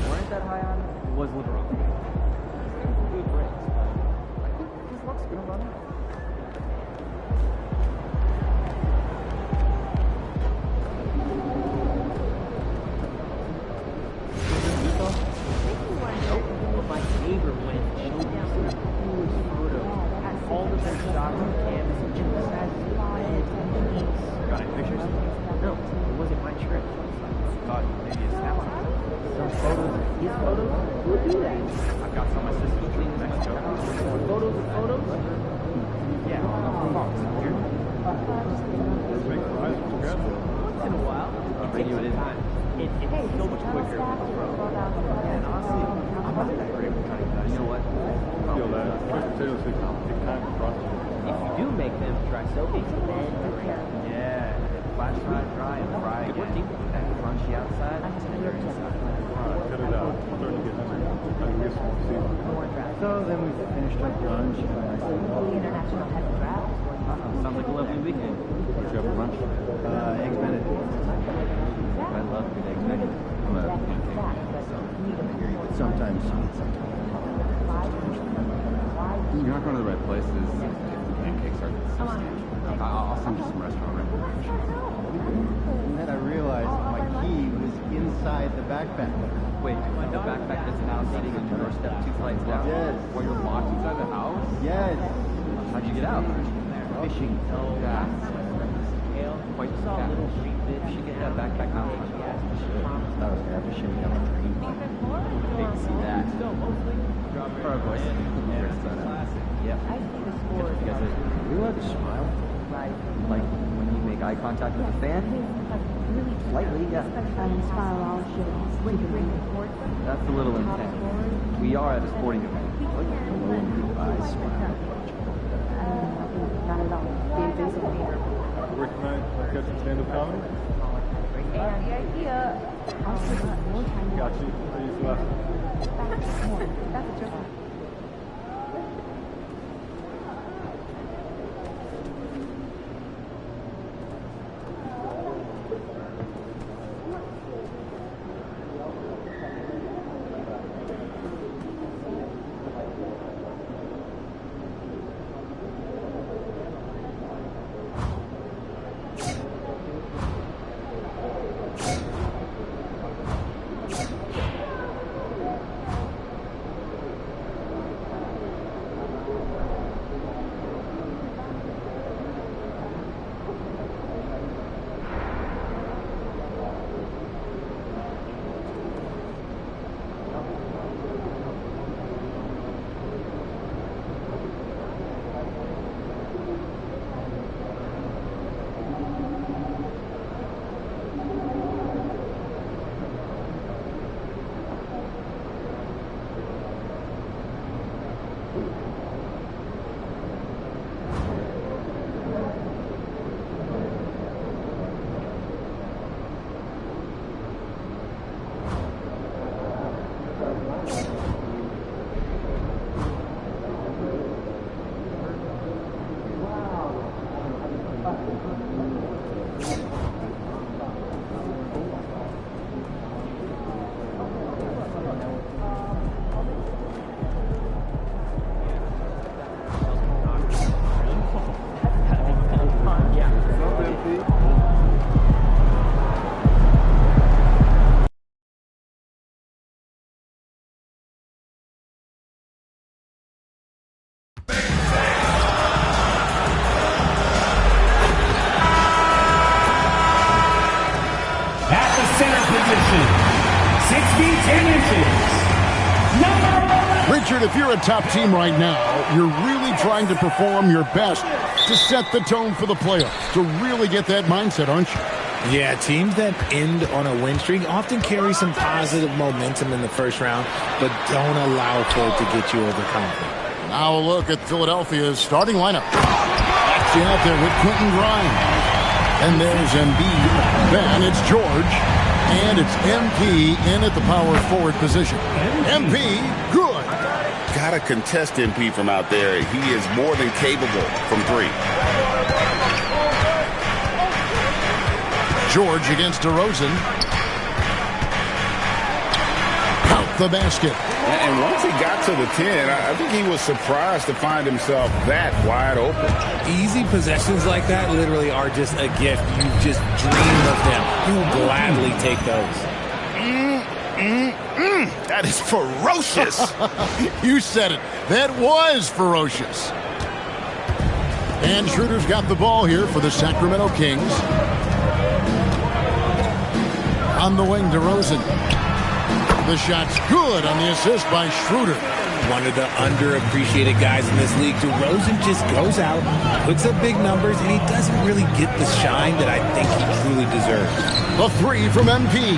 Weren't that high on was LeBron. Good breaks, but I think his luck's gonna run out. My neighbor went and showed me some coolest photos. All of their shots on canvas and just got any pictures? No, it wasn't my trip. Thought maybe a snapshot. Some photos of his photos? Who would do that? I've got some of my sister's trip in Mexico. Photos of photos? Yeah, here. Once in a while. Radio it is. It's so much quicker. And honestly, I'm not that great with cutting guys. You know what? Feel that. Potatoes take time to process. If you do make them dry soaking, then yeah, flash dry and fry again. That crunchy outside, tender inside. Cut it out. I'm starting to get hungry. I can get some more seafood. So then we finished our brunch. Sounds like a lovely weekend. What did you have for lunch? Eggs Benedict. I love good eggs Benedict. I'm a pancake man, so Sometimes sweet, sometimes. you're not going to the right places if the pancakes are substantial. I'll send you some restaurant recommendations. And then I realized my key was inside the backpack. Wait, the backpack that's now sitting on your doorstep 2 flights down? Yes. While you're locked inside the house? Yes. How'd you get out? Fishing. Yeah. Quite fast. You should get that backpack out. I was going to have to show you how to dream. Hate to see that. Alright, boys. Yep. You guys are you allowed to smile? Like when you make eye contact with a fan? Slightly, yeah. That's a little intense. We are at a sporting event. Hello and goodbye, smile. Not at all. The invincible leader. Rick tonight, catch some stand-up comedy? And the idea Got you. I used last time. That's a joke. Richard, if you're a top team right now, you're really trying to perform your best to set the tone for the playoffs, to really get that mindset, aren't you? Yeah, teams that end on a win streak often carry some positive momentum in the first round, but don't allow for it to get you overconfident. Now a look at Philadelphia's starting lineup. Actually out there with Quentin Grimes. And there's Embiid. Then it's George. And it's MP in at the power forward position. MP, good. Gotta contest MP from out there. He is more than capable from three. George against DeRozan. Out the basket. And once he got to the 10, I think he was surprised to find himself that wide open. Easy possessions like that literally are just a gift. You just dream of them. You will gladly take those. That is ferocious. You said it. That was ferocious. And Schroeder's got the ball here for the Sacramento Kings. On the wing, DeRozan. The shot's good on the assist by Schroeder. One of the underappreciated guys in this league. DeRozan just goes out, puts up big numbers, and he doesn't really get the shine that I think he truly deserves. The three from MP.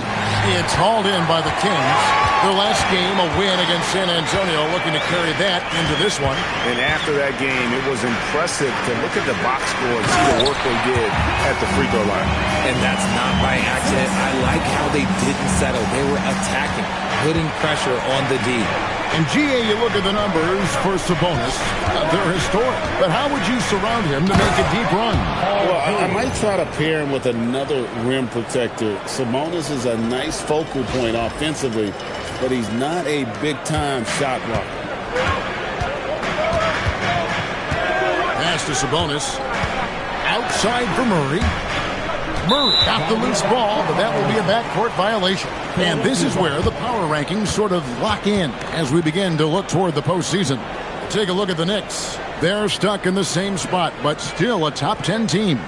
It's hauled in by the Kings. Their last game, a win against San Antonio, looking to carry that into this one. And after that game, it was impressive to look at the box score and see the work they did at the free throw line. And that's not by accident. I like how they didn't settle. They were attacking, putting pressure on the D. And GA, you look at the numbers for Sabonis. They're historic. But how would you surround him to make a deep run? Well, I might try to pair him with another rim protector. Sabonis is a nice focal point offensively, but he's not a big-time shot blocker. Pass to Sabonis. Outside for Murray. Murray got the loose ball, but that will be a backcourt violation. And this is where the power rankings sort of lock in as we begin to look toward the postseason. Take a look at the Knicks. They're stuck in the same spot, but still a top 10 team.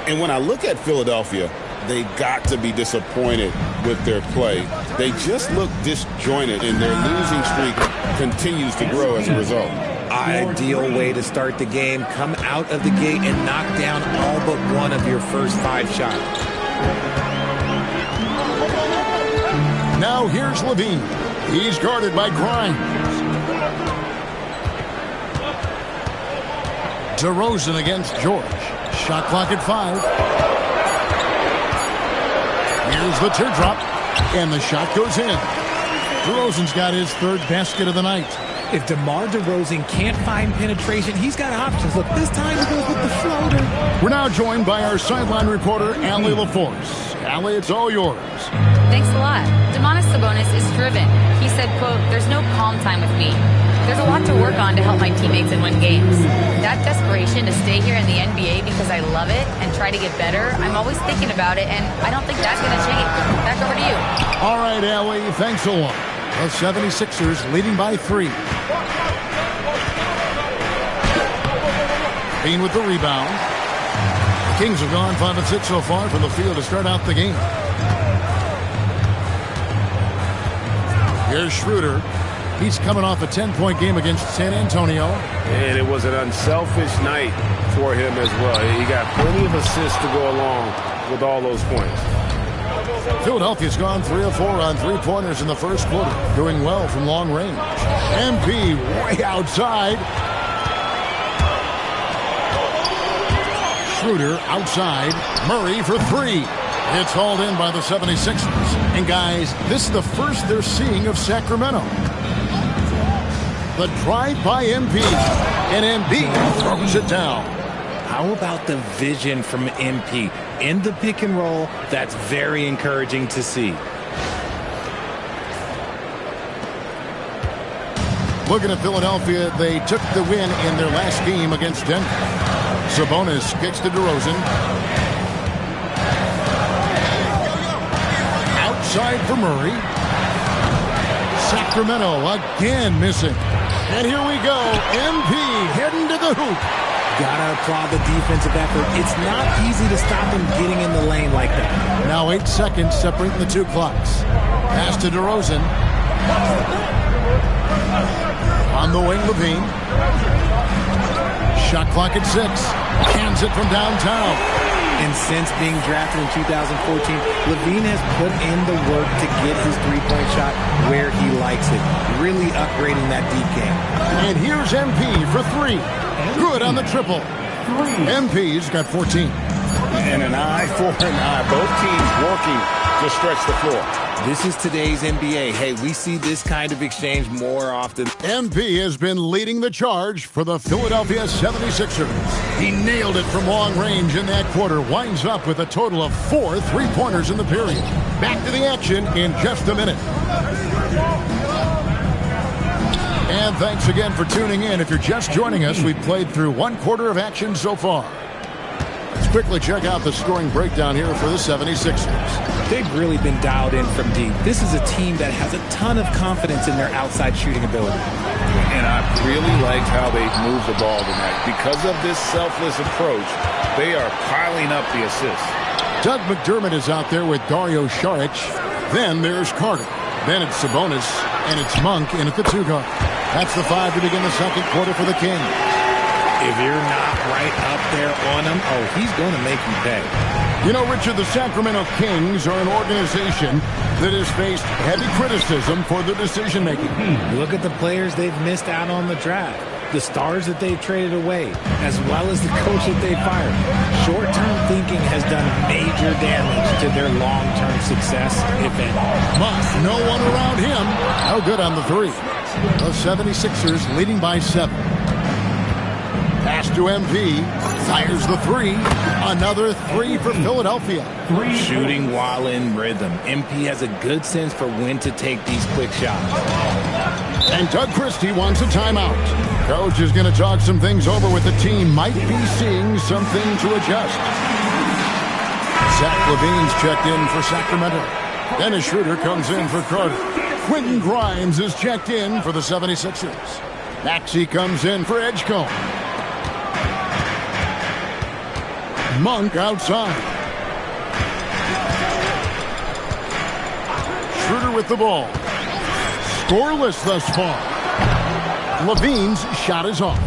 And when I look at Philadelphia, they got to be disappointed with their play. They just look disjointed, and their losing streak continues to grow as a result. Ideal way to start the game. Come out of the gate and knock down all but one of your first 5 shots. Now here's Levine. He's guarded by Grimes. DeRozan against George. Shot clock at 5. Here's the teardrop. And the shot goes in. DeRozan's got his 3rd basket of the night. If DeMar DeRozan can't find penetration, he's got options. Look, this time he goes with the floater. We're now joined by our sideline reporter, Allie LaForce. Allie, it's all yours. Thanks a lot. Domantas Sabonis is driven. He said, quote, "There's no calm time with me. There's a lot to work on to help my teammates and win games. That desperation to stay here in the NBA because I love it and try to get better, I'm always thinking about it, and I don't think that's going to change. Back over to you." All right, Allie, thanks a lot. The 76ers leading by 3. Bean with the rebound. The Kings have gone 5 and 6 so far from the field to start out the game. Here's Schroeder. He's coming off a 10-point game against San Antonio. And it was an unselfish night for him as well. He got plenty of assists to go along with all those points. Philadelphia's gone 3 of 4 on 3-pointers in the first quarter, doing well from long range. MP way outside. Schroeder outside. Murray for 3. It's hauled in by the 76ers. And guys, this is the first they're seeing of Sacramento. The drive by MP. And MP throws it down. How about the vision from MP? In the pick and roll, that's very encouraging to see. Looking at Philadelphia, they took the win in their last game against Denver. Sabonis kicks to DeRozan. Outside for Murray. Sacramento again missing. And here we go. MP heading to the hoop. Gotta applaud the defensive effort. It's not easy to stop him getting in the lane like that. Now 8 seconds separating the 2 clocks. Pass to DeRozan. On the wing, Levine. Shot clock at 6. Hands it from downtown. And since being drafted in 2014, Levine has put in the work to get his 3-point shot where he likes it. Really upgrading that deep game. And here's MP for 3. Good on the triple. MP's got 14. And an eye for an eye. Both teams working to stretch the floor. This is today's NBA. Hey, we see this kind of exchange more often. MP has been leading the charge for the Philadelphia 76ers. He nailed it from long range in that quarter. Winds up with a total of 4 three-pointers in the period. Back to the action in just a minute. And thanks again for tuning in. If you're just joining us, we've played through one quarter of action so far. Let's quickly check out the scoring breakdown here for the 76ers. They've really been dialed in from deep. This is a team that has a ton of confidence in their outside shooting ability. And I really liked how they've moved the ball tonight. Because of this selfless approach, they are piling up the assists. Doug McDermott is out there with Dario Saric. Then there's Carter. Then it's Sabonis. And it's Monk in at the 2 guard. That's the 5 to begin the second quarter for the Kings. If you're not right up there on him, oh, he's going to make you pay. You know, Richard, the Sacramento Kings are an organization that has faced heavy criticism for their decision-making. Look at the players they've missed out on the draft, the stars that they've traded away, as well as the coach that they fired. Short-term thinking has done major damage to their long-term success, if any. But no one around him. No good on the 3. The 76ers leading by 7. Pass to MP, fires the 3. Another 3 for Philadelphia. Shooting while in rhythm. MP has a good sense for when to take these quick shots. And Doug Christie wants a timeout. Coach is going to talk some things over with the team. Might be seeing something to adjust. Zach LaVine's checked in for Sacramento. Dennis Schroeder comes in for Carter. Quentin Grimes is checked in for the 76ers. Maxey comes in for Edgecombe. Monk outside. Schroeder with the ball. Scoreless thus far. LaVine's shot is off.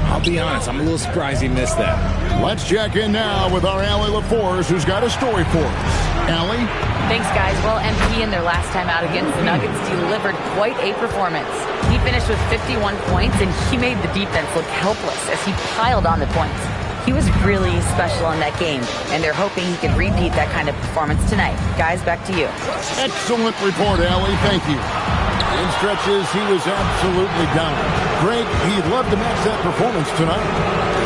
I'll be honest, I'm a little surprised he missed that. Let's check in now with our Allie LaForce, who's got a story for us. Allie? Thanks, guys. Well, MP in their last time out against the Nuggets delivered quite a performance. He finished with 51 points, and he made the defense look helpless as he piled on the points. He was really special in that game, and they're hoping he can repeat that kind of performance tonight. Guys, back to you. Excellent report, Allie. Thank you. In stretches, he was absolutely down. Greg, he'd love to match that performance tonight.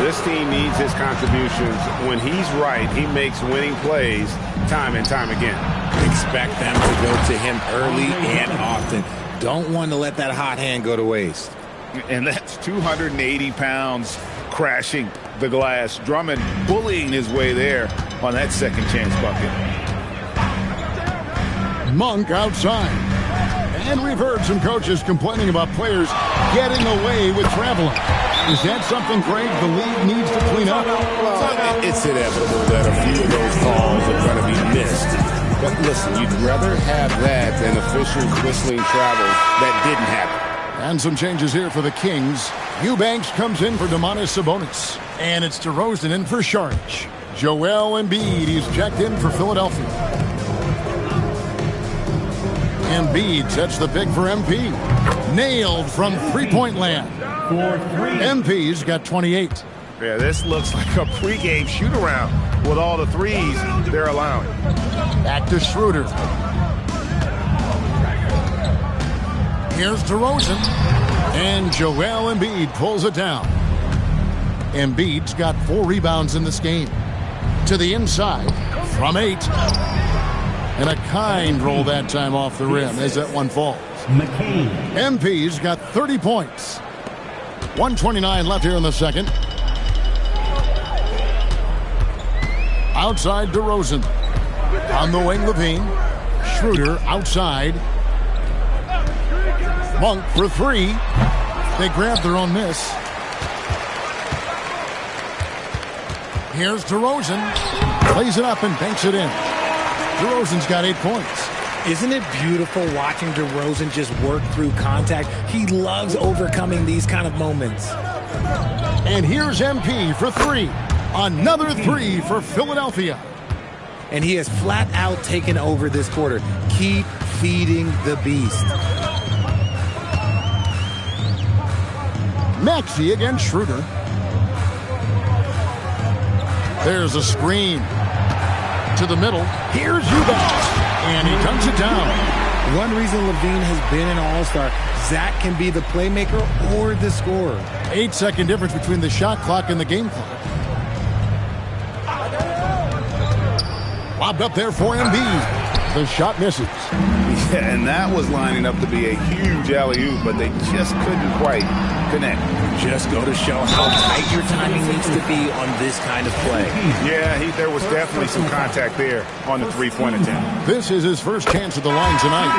This team needs his contributions. When he's right, he makes winning plays time and time again. Expect them to go to him early and often. Don't want to let that hot hand go to waste. And that's 280 pounds crashing the glass. Drummond bullying his way there on that second chance bucket. Monk outside. And we've heard some coaches complaining about players getting away with traveling. Is that something, Greg, the league needs to clean up? Well, it's inevitable that a few of those calls are going to be missed. But listen, you'd rather have that than officials whistling travels that didn't happen. And some changes here for the Kings. Eubanks comes in for Domantas Sabonis. And it's DeRozan in for Saric. Joel Embiid, he's checked in for Philadelphia. Embiid sets the pick for MP. Nailed from three-point land. MP's got 28. Yeah, this looks like a pregame shoot-around with all the threes they're allowing. Back to Schroeder. Here's DeRozan. And Joel Embiid pulls it down. Embiid's got 4 rebounds in this game. To the inside from 8. And a kind roll that time off the rim as that one falls. MP's got 30 points. 1:29 left here in the second. Outside DeRozan. On the wing, LaVine. Schroeder outside. Monk for 3. They grabbed their own miss. Here's DeRozan. Plays it up and banks it in. DeRozan's got 8 points. Isn't it beautiful watching DeRozan just work through contact? He loves overcoming these kind of moments. And here's MP for 3. Another 3 for Philadelphia. And he has flat out taken over this quarter. Keep feeding the beast. Maxey against Schroeder. There's a screen. To the middle. Here's Eubanks. And he dunks it down. One reason Levine has been an all-star, Zach can be the playmaker or the scorer. 8-second difference between the shot clock and the game clock. Lobbed up there for Embiid. The shot misses. Yeah, and that was lining up to be a huge alley-oop, but they just couldn't quite connect. Just go to show how tight your timing needs to be on this kind of play. Yeah, there was definitely some contact there on the three-point attempt. This is his first chance at the line tonight.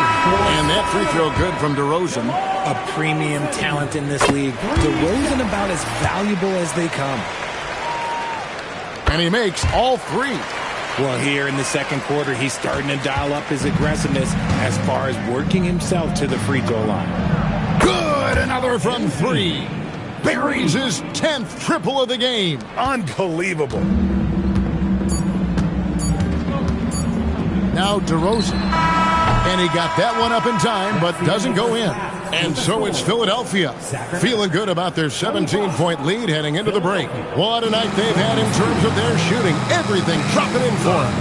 And that free throw good from DeRozan. A premium talent in this league. DeRozan about as valuable as they come. And he makes all three. Well, here in the second quarter, he's starting to dial up his aggressiveness as far as working himself to the free throw line. Good, another from three. Buries his 10th triple of the game. Unbelievable. Now DeRozan. And he got that one up in time, but doesn't go in. And so it's Philadelphia, feeling good about their 17-point lead heading into the break. What a night they've had in terms of their shooting. Everything dropping in for them.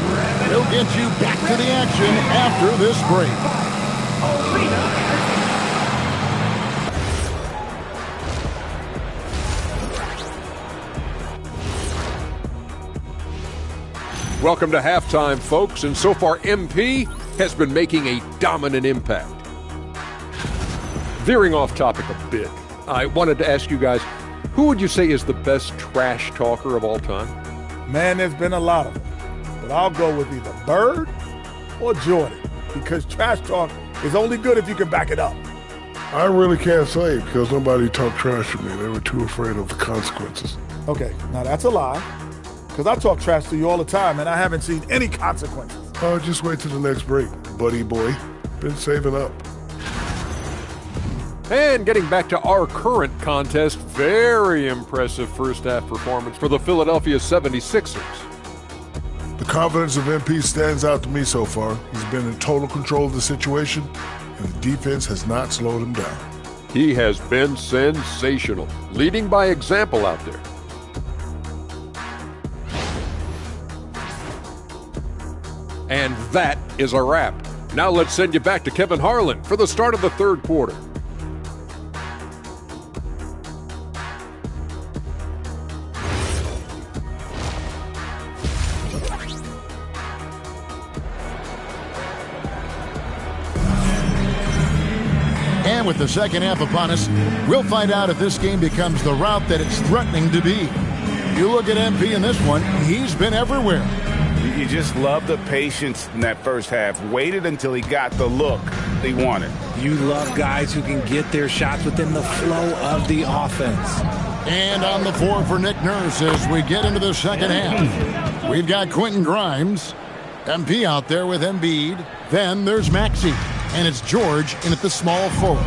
They'll get you back to the action after this break. Welcome to halftime, folks, and so far MP has been making a dominant impact. Veering off topic a bit, I wanted to ask you guys, who would you say is the best trash talker of all time? Man, there's been a lot of them. But I'll go with either Bird or Jordan, because trash talk is only good if you can back it up. I really can't say because nobody talked trash to me. They were too afraid of the consequences. Okay, now that's a lie, because I talk trash to you all the time, and I haven't seen any consequences. Oh, just wait till the next break, buddy boy. Been saving up. And getting back to our current contest, very impressive first half performance for the Philadelphia 76ers. The confidence of MP stands out to me so far. He's been in total control of the situation, and the defense has not slowed him down. He has been sensational, leading by example out there. And that is a wrap. Now let's send you back to Kevin Harlan for the start of the third quarter. And with the second half upon us, we'll find out if this game becomes the route that it's threatening to be. You look at MP in this one, he's been everywhere. You just love the patience in that first half. Waited until he got the look he wanted. You love guys who can get their shots within the flow of the offense. And on the floor for Nick Nurse as we get into the second half. We've got Quentin Grimes, MP out there with Embiid. Then there's Maxey. And it's George in at the small forward.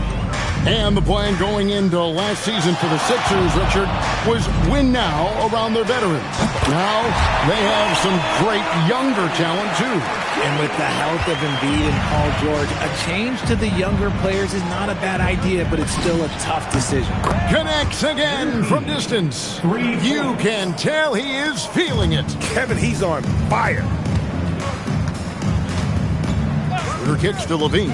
And the plan going into last season for the Sixers, Richard, was win now around their veterans. Now they have some great younger talent, too. And with the health of Embiid and Paul George, a change to the younger players is not a bad idea, but it's still a tough decision. Connects again from distance. You can tell he is feeling it. Kevin, he's on fire. Schroeder kicks to Levine.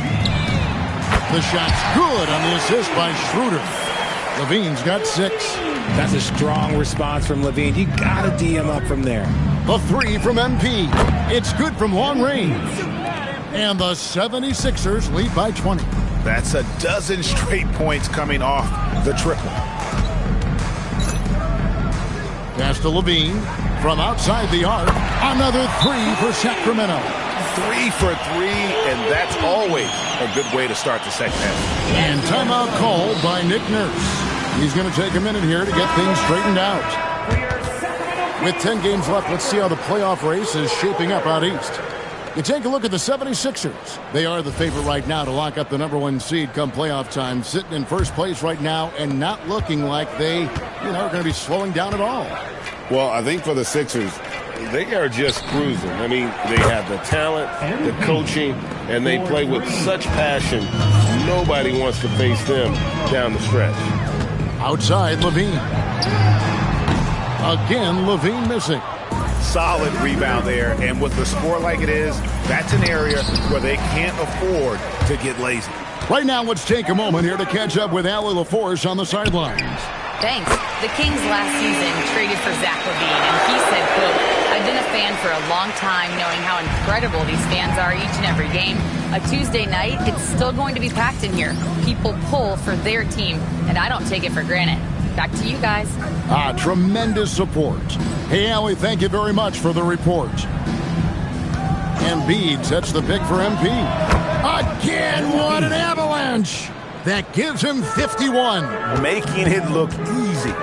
The shot's good on the assist by Schroeder. Levine's got 6. That's a strong response from Levine. You got to D him up from there. A 3 from MP. It's good from long range. And the 76ers lead by 20. That's a dozen straight points coming off the triple. Pass to Levine from outside the arc. Another 3 for Sacramento. 3 for 3, and that's always a good way to start the second half. And timeout called by Nick Nurse. He's going to take a minute here to get things straightened out. With 10 games left, let's see how the playoff race is shaping up out east. You take a look at the 76ers. They are the favorite right now to lock up the #1 seed come playoff time, sitting in first place right now and not looking like they, are going to be slowing down at all. Well, I think for the Sixers, they are just cruising. I mean, they have the talent, the coaching, and they play with such passion. Nobody wants to face them down the stretch. Outside, Levine. Again, Levine missing. Solid rebound there. And with the score like it is, that's an area where they can't afford to get lazy. Right now, let's take a moment here to catch up with Allie LaForce on the sidelines. Thanks. The Kings last season traded for Zach LaVine, and he said, quote, I've been a fan for a long time, knowing how incredible these fans are each and every game. A Tuesday night, it's still going to be packed in here. People pull for their team, and I don't take it for granted. Back to you guys. Tremendous support. Hey, Allie, thank you very much for the report. Embiid sets the pick for MP. Again, what an avalanche! That gives him 51. Making it look easy.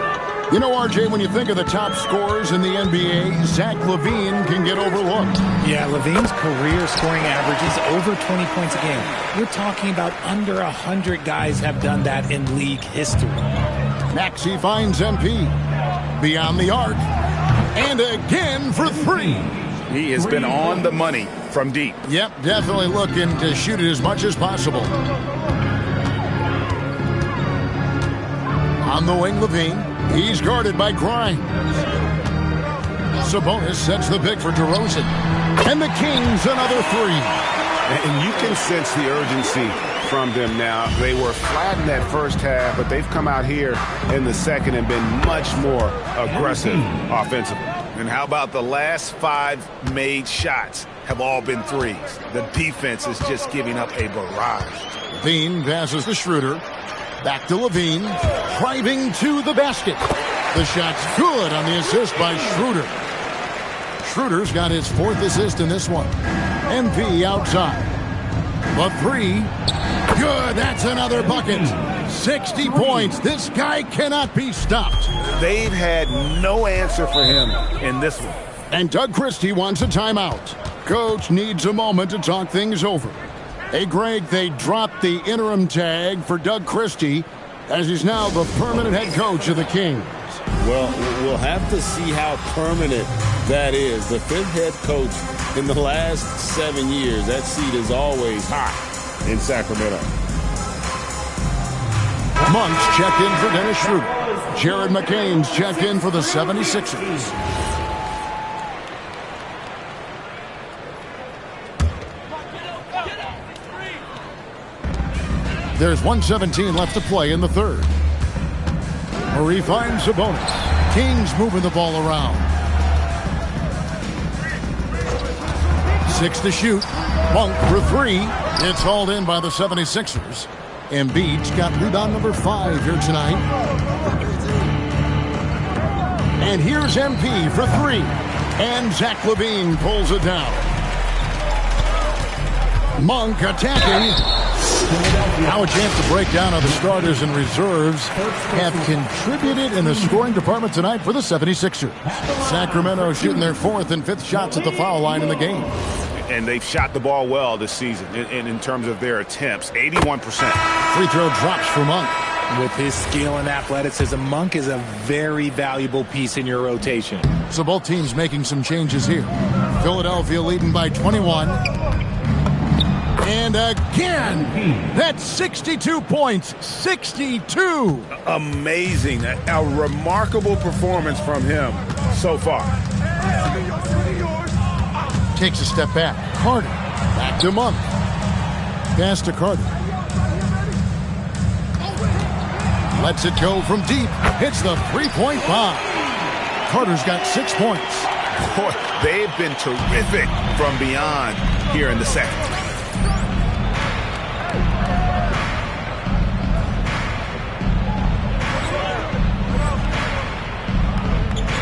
You know, RJ, when you think of the top scorers in the NBA, Zach LaVine can get overlooked. Yeah, LaVine's career scoring average is over 20 points a game. We're talking about under 100 guys have done that in league history. Maxey finds MP. Beyond the arc. And again for three. He has been on the money from deep. Yep, definitely looking to shoot it as much as possible. On the wing, LaVine. He's guarded by Grimes. Sabonis sets the pick for DeRozan. And the Kings another three. And you can sense the urgency from them now. They were flat in that first half, but they've come out here in the second and been much more aggressive offensively. And how about the last 5 made shots have all been threes? The defense is just giving up a barrage. LaVine passes to Schroeder. Back to LaVine. Driving to the basket. The shot's good on the assist by Schroeder. Schroeder's got his 4th assist in this one. MP outside. The three. Good. That's another bucket. 60 points. This guy cannot be stopped. They've had no answer for him in this one. And Doug Christie wants a timeout. Coach needs a moment to talk things over. Hey, Greg, they dropped the interim tag for Doug Christie as he's now the permanent head coach of the Kings. Well, we'll have to see how permanent that is. The 5th head coach in the last 7 years. That seat is always hot in Sacramento. Monk's checked in for Dennis Schroeder. Jared McCain's checked in for the 76ers. There's 1:17 left to play in the third. Murray finds Sabonis. Kings moving the ball around. 6 to shoot. Monk for 3. It's hauled in by the 76ers. Embiid's got rebound number 5 here tonight. And here's MP for 3. And Zach LaVine pulls it down. Monk attacking. Now a chance to break down how the starters and reserves have contributed in the scoring department tonight for the 76ers. Sacramento shooting their 4th and 5th shots at the foul line in the game. And they've shot the ball well this season in terms of their attempts. 81%. Free throw drops for Monk. With his skill and athleticism, Monk is a very valuable piece in your rotation. So both teams making some changes here. Philadelphia leading by 21. And again, that's 62 points. 62. Amazing. A remarkable performance from him so far. Takes a step back. Carter. Back to Monk. Pass to Carter. Lets it go from deep. Hits the three-point bomb. Carter's got 6 points. Boy, they've been terrific from beyond here in the second.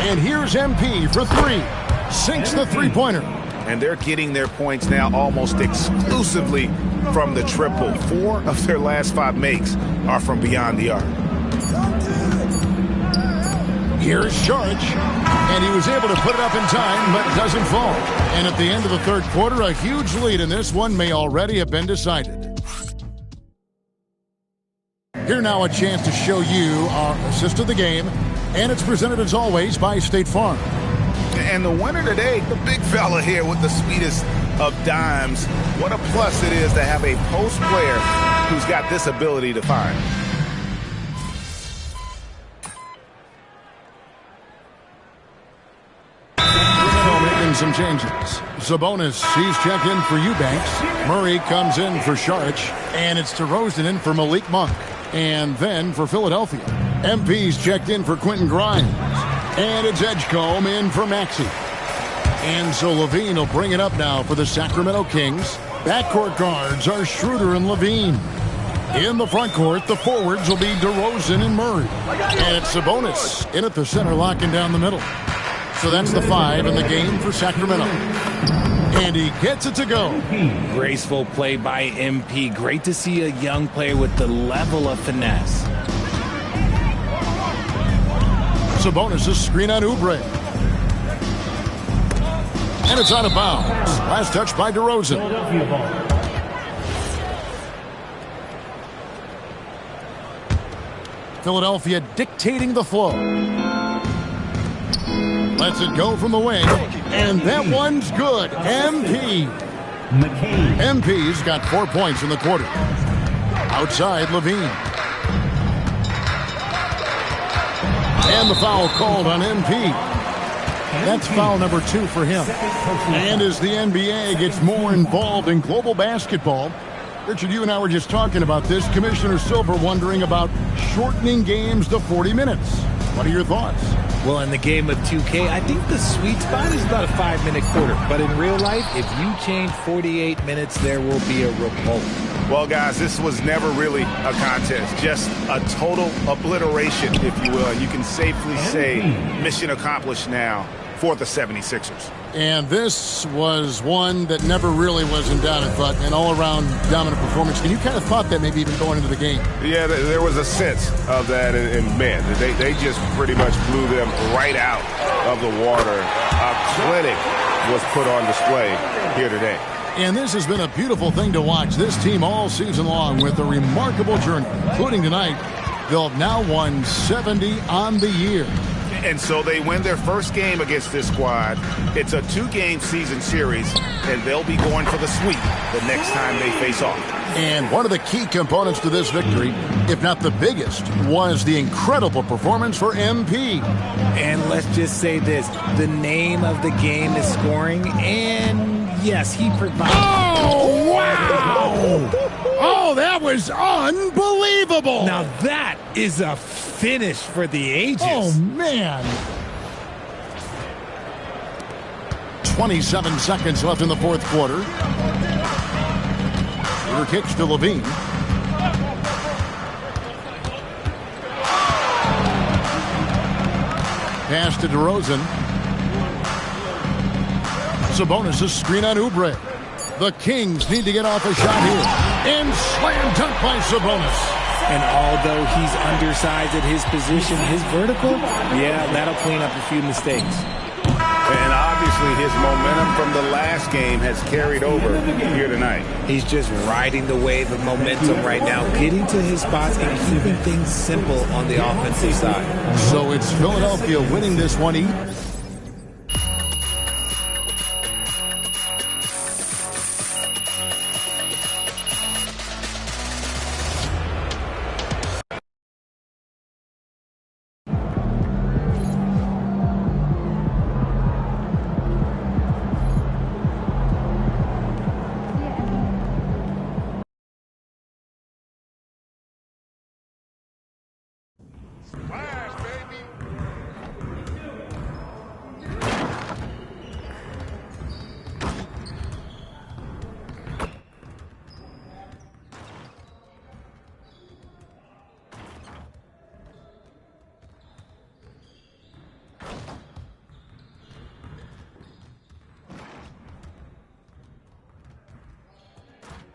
And here's MP for 3. Sinks the three-pointer. And they're getting their points now almost exclusively from the triple. 4 of their last 5 makes are from beyond the arc. Here's Saric. And he was able to put it up in time, but doesn't fall. And at the end of the third quarter, a huge lead in this one may already have been decided. Here now a chance to show you our assist of the game. And it's presented as always by State Farm. And the winner today, the big fella here with the sweetest of dimes. What a plus it is to have a post player who's got this ability to find. Sacramento some changes. Sabonis, he's checked in for Eubanks. Murray comes in for Sharch. And it's DeRozan in for Malik Monk. And then for Philadelphia, MP's checked in for Quentin Grimes. And it's Edgecombe in for Maxey. And so Levine will bring it up now for the Sacramento Kings. Backcourt guards are Schroeder and Levine. In the front court, the forwards will be DeRozan and Murray. And it's Sabonis in at the center, locking down the middle. So that's the 5 in the game for Sacramento. And he gets it to go. Graceful play by MP. Great to see a young player with the level of finesse. Sabonis' screen on Oubre. And it's out of bounds. Last touch by DeRozan. Philadelphia dictating the flow. Lets it go from the wing. And that one's good. MP. MP's got 4 points in the quarter. Outside, Levine. And the foul called on MP. That's foul number 2 for him. And as the NBA gets more involved in global basketball, Richard, you and I were just talking about this. Commissioner Silver wondering about shortening games to 40 minutes. What are your thoughts? Well, in the game of 2K, I think the sweet spot is about a 5-minute quarter. But in real life, if you change 48 minutes, there will be a revolt. Well, guys, this was never really a contest. Just a total obliteration, if you will. And you can safely say mission accomplished now for the 76ers. And this was one that never really was in doubt, I thought, an all-around dominant performance. And you kind of thought that maybe even going into the game. Yeah, there was a sense of that, and man, they just pretty much blew them right out of the water. A clinic was put on display here today. And this has been a beautiful thing to watch. This team all season long with a remarkable journey, including tonight. They'll have now won 70 on the year. And so they win their first game against this squad. It's a 2-game season series, and they'll be going for the sweep the next time they face off. And one of the key components to this victory, if not the biggest, was the incredible performance for MP. And let's just say this, the name of the game is scoring, and yes, he provides... Oh, wow! Oh, that was unbelievable! Now that is a finish for the ages. Oh, man. 27 seconds left in the fourth quarter. Shooter kicks to Levine. Pass to DeRozan. Sabonis' screen on Oubre. The Kings need to get off a shot here. And slam dunk by Sabonis. And although he's undersized at his position, his vertical, yeah, that'll clean up a few mistakes. And obviously his momentum from the last game has carried over here tonight. He's just riding the wave of momentum right now, getting to his spots and keeping things simple on the offensive side. So it's Philadelphia winning this one each. Splash, baby.